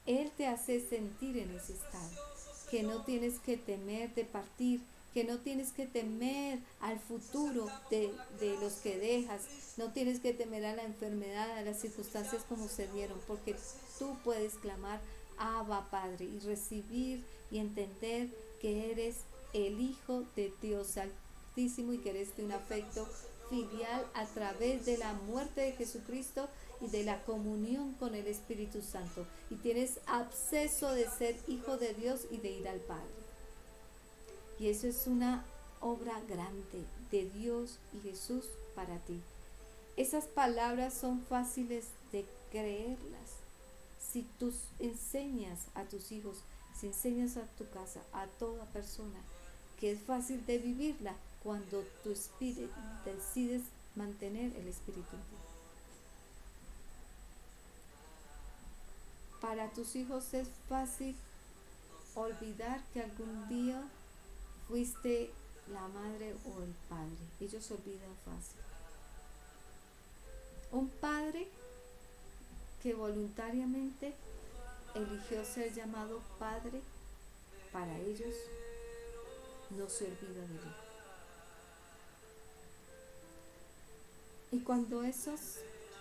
Él te hace sentir en ese estado, que no tienes que temer de partir, que no tienes que temer al futuro de los que dejas, no tienes que temer a la enfermedad, a las circunstancias como se dieron, porque tú puedes clamar Abba Padre y recibir y entender que eres el Hijo de Dios Altísimo y que eres de un afecto filial a través de la muerte de Jesucristo y de la comunión con el Espíritu Santo, y tienes acceso de ser hijo de Dios y de ir al Padre. Y eso es una obra grande de Dios y Jesús para ti. Esas palabras son fáciles de creerlas. Si tú enseñas a tus hijos, si enseñas a tu casa, a toda persona, que es fácil de vivirla cuando tu espíritu decides mantener el espíritu en ti. Para tus hijos es fácil olvidar que algún día fuiste la madre o el padre. Ellos olvidan fácil. Un padre que voluntariamente eligió ser llamado padre, para ellos no se olvida de él. Y cuando esos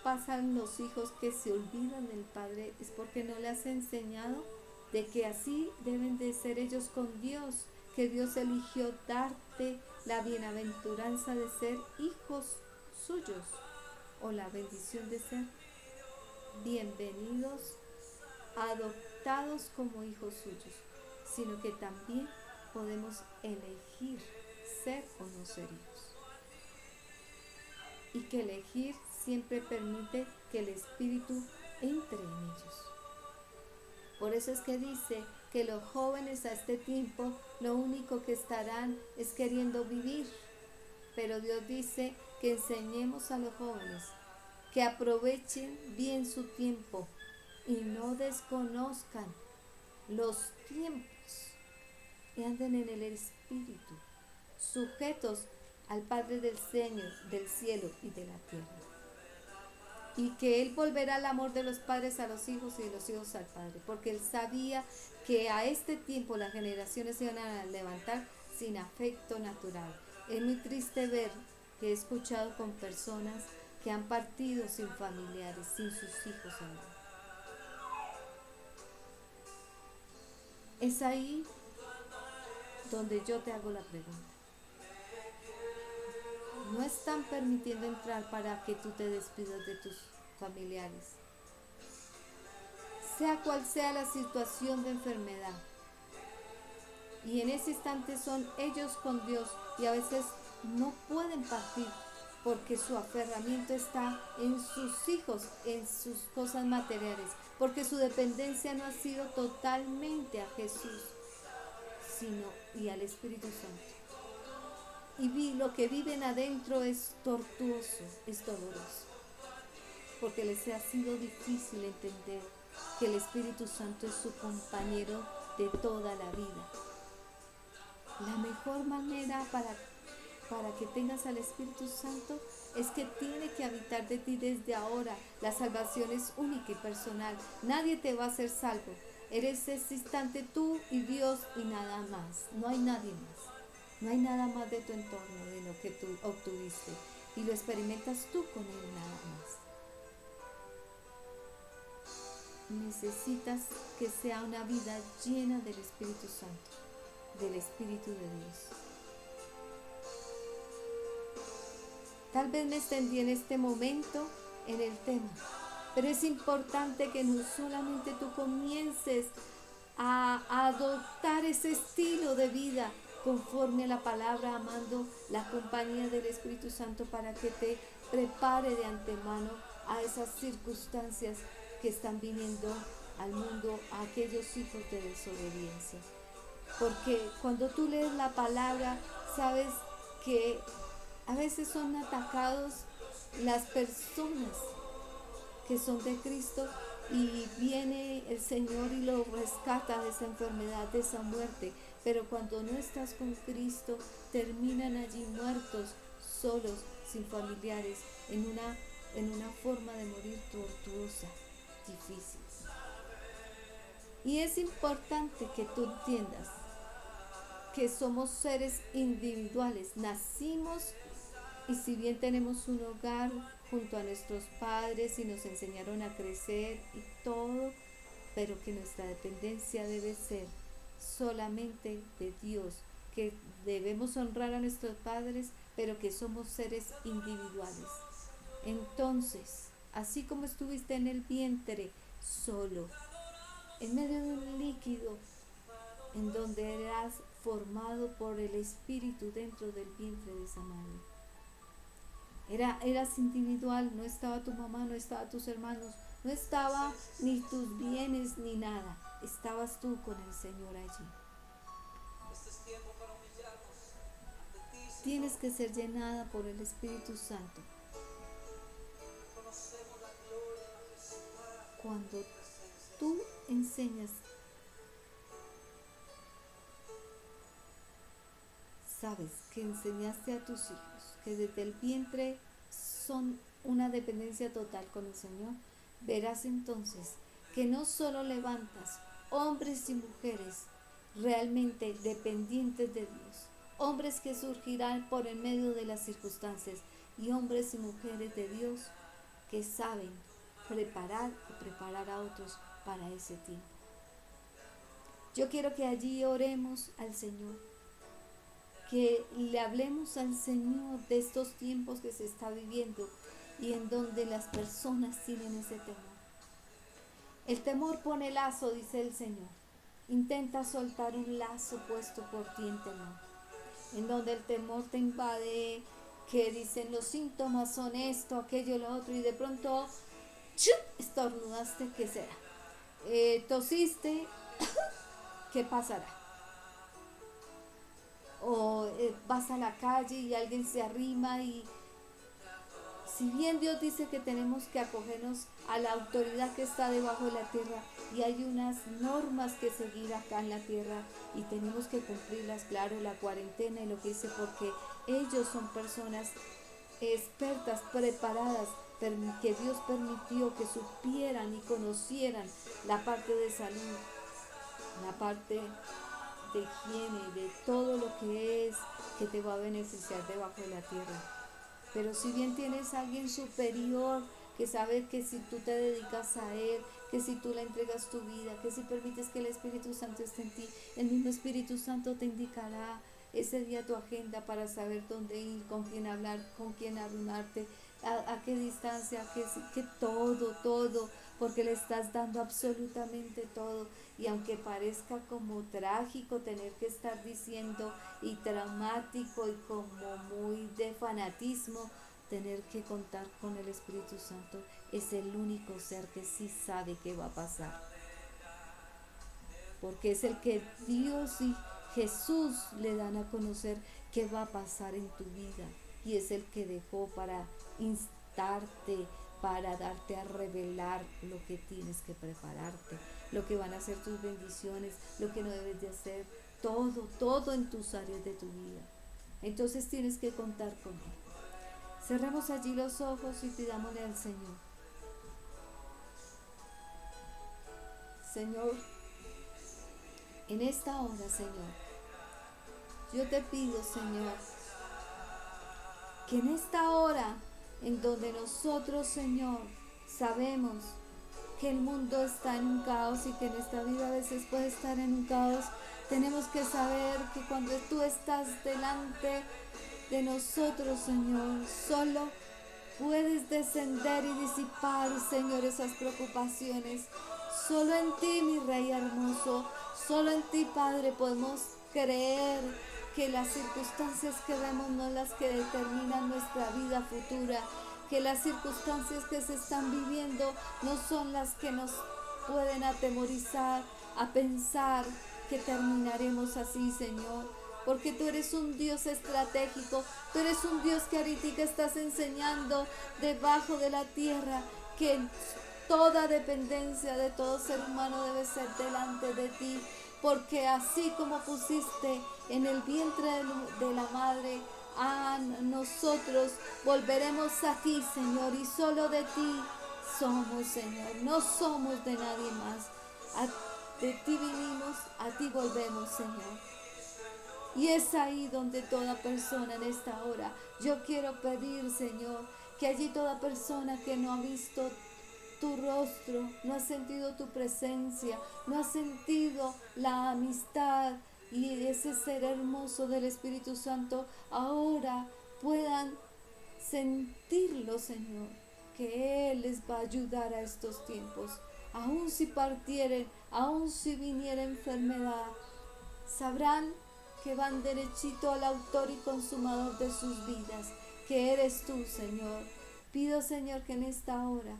pasan los hijos que se olvidan del padre, es porque no le has enseñado de que así deben de ser ellos con Dios, que Dios eligió darte la bienaventuranza de ser hijos suyos o la bendición de ser bienvenidos, adoptados como hijos suyos, sino que también podemos elegir ser o no ser hijos. Y que elegir siempre permite que el Espíritu entre en ellos. Por eso es que dice que los jóvenes a este tiempo lo único que estarán es queriendo vivir. Pero Dios dice que enseñemos a los jóvenes que aprovechen bien su tiempo y no desconozcan los tiempos y anden en el Espíritu, sujetos al Padre del cielo y de la tierra. Y que Él volverá el amor de los padres a los hijos y de los hijos al Padre, porque Él sabía que a este tiempo las generaciones se iban a levantar sin afecto natural. Es muy triste ver que he escuchado con personas que han partido sin familiares, sin sus hijos aún. Es ahí donde yo te hago la pregunta. No están permitiendo entrar para que tú te despidas de tus familiares. Sea cual sea la situación de enfermedad. Y en ese instante son ellos con Dios y a veces no pueden partir porque su aferramiento está en sus hijos, en sus cosas materiales, porque su dependencia no ha sido totalmente a Jesús, sino y al Espíritu Santo. Y lo que viven adentro es tortuoso, es doloroso, porque les ha sido difícil entender que el Espíritu Santo es su compañero de toda la vida. La mejor manera para que tengas al Espíritu Santo es que tiene que habitar de ti desde ahora. La salvación es única y personal. Nadie te va a hacer salvo. Eres ese instante tú y Dios y nada más. No hay nadie más. No hay nada más de tu entorno, de lo que tú obtuviste. Y lo experimentas tú con Él nada más. Necesitas que sea una vida llena del Espíritu Santo, del Espíritu de Dios. Tal vez me extendí en este momento en el tema, pero es importante que no solamente tú comiences a adoptar ese estilo de vida conforme a la palabra, amando la compañía del Espíritu Santo para que te prepare de antemano a esas circunstancias que están viniendo al mundo, a aquellos hijos de desobediencia. Porque cuando tú lees la palabra, sabes que a veces son atacados las personas que son de Cristo y viene el Señor y lo rescata de esa enfermedad, de esa muerte. Pero cuando no estás con Cristo, terminan allí muertos, solos, sin familiares, en una forma de morir tortuosa, difícil. Y es importante que tú entiendas que somos seres individuales, nacimos y si bien tenemos un hogar junto a nuestros padres y nos enseñaron a crecer y todo, pero que nuestra dependencia debe ser solamente de Dios, que debemos honrar a nuestros padres, pero que somos seres individuales. Entonces, así como estuviste en el vientre solo, en medio de un líquido, en donde eras formado por el Espíritu dentro del vientre de esa madre. Eras individual, no estaba tu mamá, no estaba tus hermanos, no estaba ni tus bienes ni nada. Estabas tú con el Señor allí. Tienes que ser llenada por el Espíritu Santo. Cuando tú enseñas, sabes que enseñaste a tus hijos que desde el vientre son una dependencia total con el Señor, verás entonces que no solo levantas hombres y mujeres realmente dependientes de Dios, hombres que surgirán por en medio de las circunstancias y hombres y mujeres de Dios que saben preparar y preparar a otros para ese tiempo. Yo quiero que allí oremos al Señor, que le hablemos al Señor de estos tiempos que se está viviendo y en donde las personas tienen ese temor. El temor pone lazo, dice el Señor. Intenta soltar un lazo puesto por ti en temor. En donde el temor te invade, que dicen los síntomas son esto, aquello, lo otro, y de pronto ¡chup!, estornudaste, ¿qué será? Tosiste, ¿qué pasará? O vas a la calle y alguien se arrima y si bien Dios dice que tenemos que acogernos a la autoridad que está debajo de la tierra y hay unas normas que seguir acá en la tierra y tenemos que cumplirlas, claro, la cuarentena y lo que dice, porque ellos son personas expertas, preparadas, que Dios permitió que supieran y conocieran la parte de salud, la parte de higiene, de todo lo que es que te va a beneficiar debajo de la tierra. Pero si bien tienes a alguien superior que sabe que si tú te dedicas a Él, que si tú le entregas tu vida, que si permites que el Espíritu Santo esté en ti, el mismo Espíritu Santo te indicará ese día tu agenda para saber dónde ir, con quién hablar, con quién arrimarte, a qué distancia, que todo, porque le estás dando absolutamente todo. Y aunque parezca como trágico tener que estar diciendo y traumático y como muy de fanatismo, tener que contar con el Espíritu Santo, es el único ser que sí sabe qué va a pasar. Porque es el que Dios y Jesús le dan a conocer qué va a pasar en tu vida. Y es el que dejó para instarte, para darte a revelar lo que tienes que prepararte, lo que van a ser tus bendiciones, lo que no debes de hacer, todo en tus áreas de tu vida. Entonces tienes que contar con Él. Cerremos allí los ojos y pidámosle al Señor. Señor, en esta hora, Señor, yo te pido, Señor, que en esta hora en donde nosotros, Señor, sabemos que el mundo está en un caos y que en esta vida a veces puede estar en un caos, tenemos que saber que cuando tú estás delante de nosotros, Señor, solo puedes descender y disipar, Señor, esas preocupaciones. Solo en ti, mi Rey hermoso, solo en ti, Padre, podemos creer que las circunstancias que vemos no las que determinan nuestra vida futura, que las circunstancias que se están viviendo no son las que nos pueden atemorizar a pensar que terminaremos así, Señor. Porque tú eres un Dios estratégico, tú eres un Dios que ahorita estás enseñando debajo de la tierra que toda dependencia de todo ser humano debe ser delante de ti, porque así como pusiste en el vientre de la madre a nosotros, volveremos a ti, Señor, y solo de ti somos, Señor, no somos de nadie más. De ti vinimos, a ti volvemos, Señor. Y es ahí donde toda persona en esta hora, yo quiero pedir, Señor, que allí toda persona que no ha visto tu rostro, no ha sentido tu presencia, no ha sentido la amistad y ese ser hermoso del Espíritu Santo, ahora puedan sentirlo, Señor, que Él les va a ayudar a estos tiempos. Aun si partieren, aun si viniera enfermedad, sabrán que van derechito al autor y consumador de sus vidas, que eres tú, Señor. Pido, Señor, que en esta hora,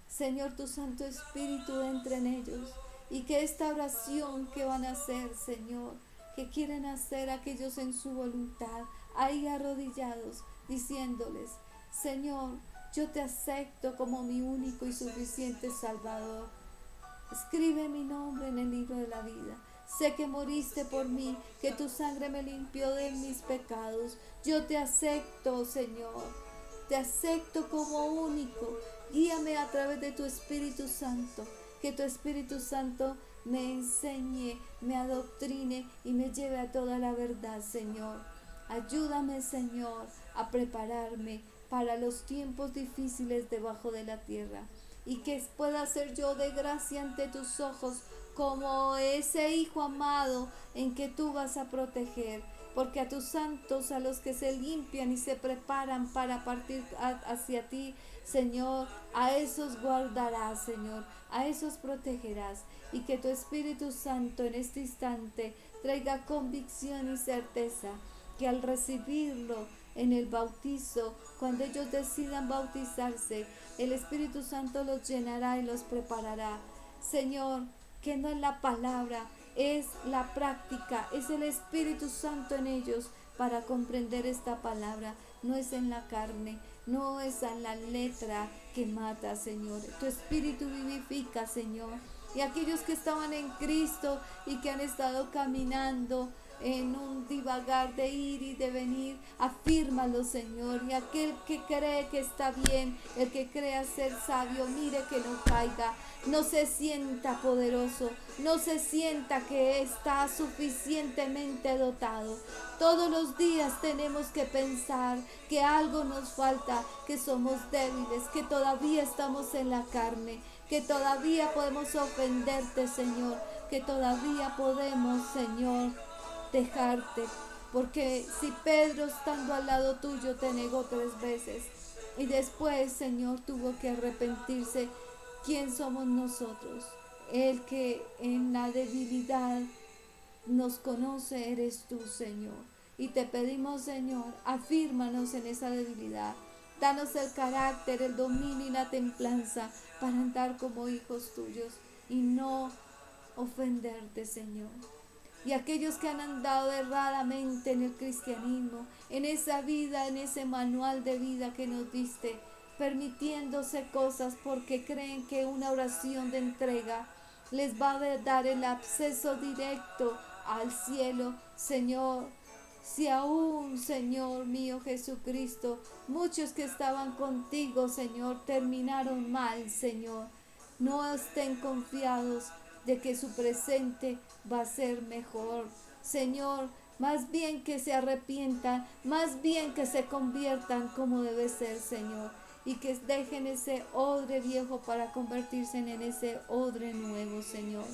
Señor, tu Santo Espíritu entre en ellos y que esta oración que van a hacer, Señor, que quieren hacer aquellos en su voluntad, ahí arrodillados, diciéndoles, Señor, yo te acepto como mi único y suficiente Salvador. Escribe mi nombre en el libro de la vida. Sé que moriste por mí, que tu sangre me limpió de mis pecados. Yo te acepto, Señor. Te acepto como único. Guíame a través de tu Espíritu Santo. Que tu Espíritu Santo me enseñe, me adoctrine y me lleve a toda la verdad, Señor. Ayúdame, Señor, a prepararme para los tiempos difíciles debajo de la tierra. Y que pueda ser yo de gracia ante tus ojos como ese hijo amado en que tú vas a proteger, porque a tus santos, a los que se limpian y se preparan para partir hacia ti, Señor, a esos guardarás, Señor, a esos protegerás, y que tu Espíritu Santo en este instante traiga convicción y certeza, que al recibirlo en el bautizo, cuando ellos decidan bautizarse, el Espíritu Santo los llenará y los preparará. Señor, que no es la palabra, es la práctica, es el Espíritu Santo en ellos para comprender esta palabra. No es en la carne, no es en la letra que mata, Señor. Tu Espíritu vivifica, Señor. Y aquellos que estaban en Cristo y que han estado caminando en un divagar de ir y de venir, afírmalo, Señor. Y aquel que cree que está bien, el que crea ser sabio, mire que no caiga, no se sienta poderoso, no se sienta que está suficientemente dotado. Todos los días tenemos que pensar que algo nos falta, que somos débiles, que todavía estamos en la carne, que todavía podemos ofenderte, Señor, que todavía podemos, Señor, dejarte, porque si Pedro estando al lado tuyo te negó 3 veces y después, Señor, tuvo que arrepentirse, ¿quién somos nosotros? El que en la debilidad nos conoce eres tú, Señor, y te pedimos, Señor, afírmanos en esa debilidad, danos el carácter, el dominio y la templanza para andar como hijos tuyos y no ofenderte, Señor. Y aquellos que han andado erradamente en el cristianismo, en esa vida, en ese manual de vida que nos diste, permitiéndose cosas porque creen que una oración de entrega les va a dar el acceso directo al cielo. Señor, si aún, Señor mío Jesucristo, muchos que estaban contigo, Señor, terminaron mal, Señor, no estén confiados de que su presente va a ser mejor. Señor, más bien que se arrepientan, más bien que se conviertan como debe ser, Señor, y que dejen ese odre viejo para convertirse en ese odre nuevo, Señor.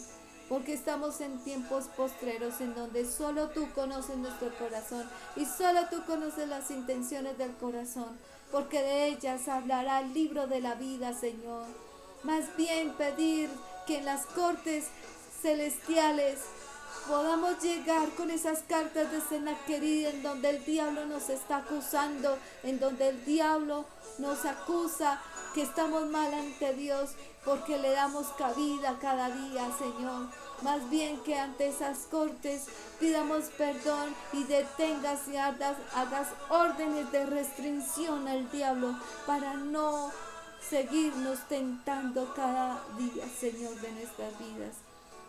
Porque estamos en tiempos postreros en donde solo tú conoces nuestro corazón y solo tú conoces las intenciones del corazón, porque de ellas hablará el libro de la vida, Señor. Más bien pedir que en las cortes celestiales podamos llegar con esas cartas de Sennacherib en donde el diablo nos está acusando, en donde el diablo nos acusa que estamos mal ante Dios porque le damos cabida cada día, Señor. Más bien que ante esas cortes pidamos perdón y detengas y hagas órdenes de restricción al diablo para no seguirnos tentando cada día, Señor, de nuestras vidas,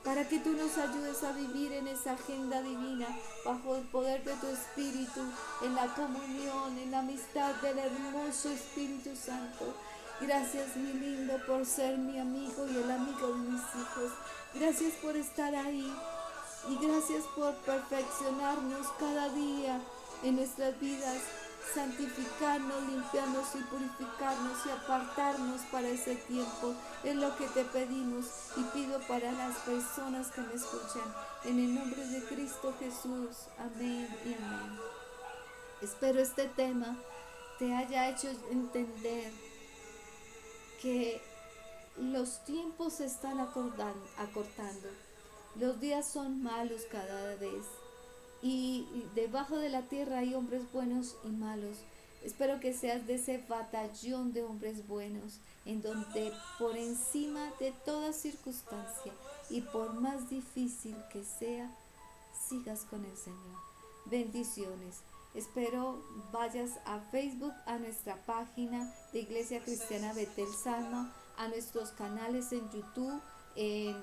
para que tú nos ayudes a vivir en esa agenda divina, bajo el poder de tu Espíritu, en la comunión, en la amistad del hermoso Espíritu Santo. Gracias, mi lindo, por ser mi amigo y el amigo de mis hijos. Gracias por estar ahí y gracias por perfeccionarnos cada día en nuestras vidas, santificarnos, limpiarnos y purificarnos y apartarnos para ese tiempo. Es lo que te pedimos y pido para las personas que me escuchan. En el nombre de Cristo Jesús. Amén y amén. Espero este tema te haya hecho entender que los tiempos se están acortando. Los días son malos cada vez y debajo de la tierra hay hombres buenos y malos. Espero que seas de ese batallón de hombres buenos, en donde por encima de toda circunstancia y por más difícil que sea, sigas con el Señor. Bendiciones. Espero vayas a Facebook, a nuestra página de Iglesia Cristiana Betel Salma, a nuestros canales en YouTube, en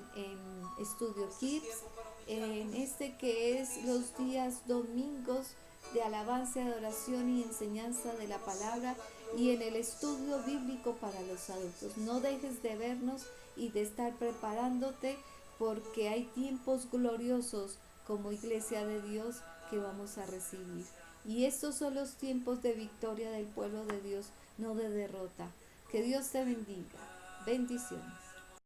Studio Kids, en este que es los días domingos de alabanza, adoración y enseñanza de la palabra, y en el estudio bíblico para los adultos. No dejes de vernos y de estar preparándote, porque hay tiempos gloriosos como iglesia de Dios que vamos a recibir. Y estos son los tiempos de victoria del pueblo de Dios, no de derrota. Que Dios te bendiga. Bendiciones.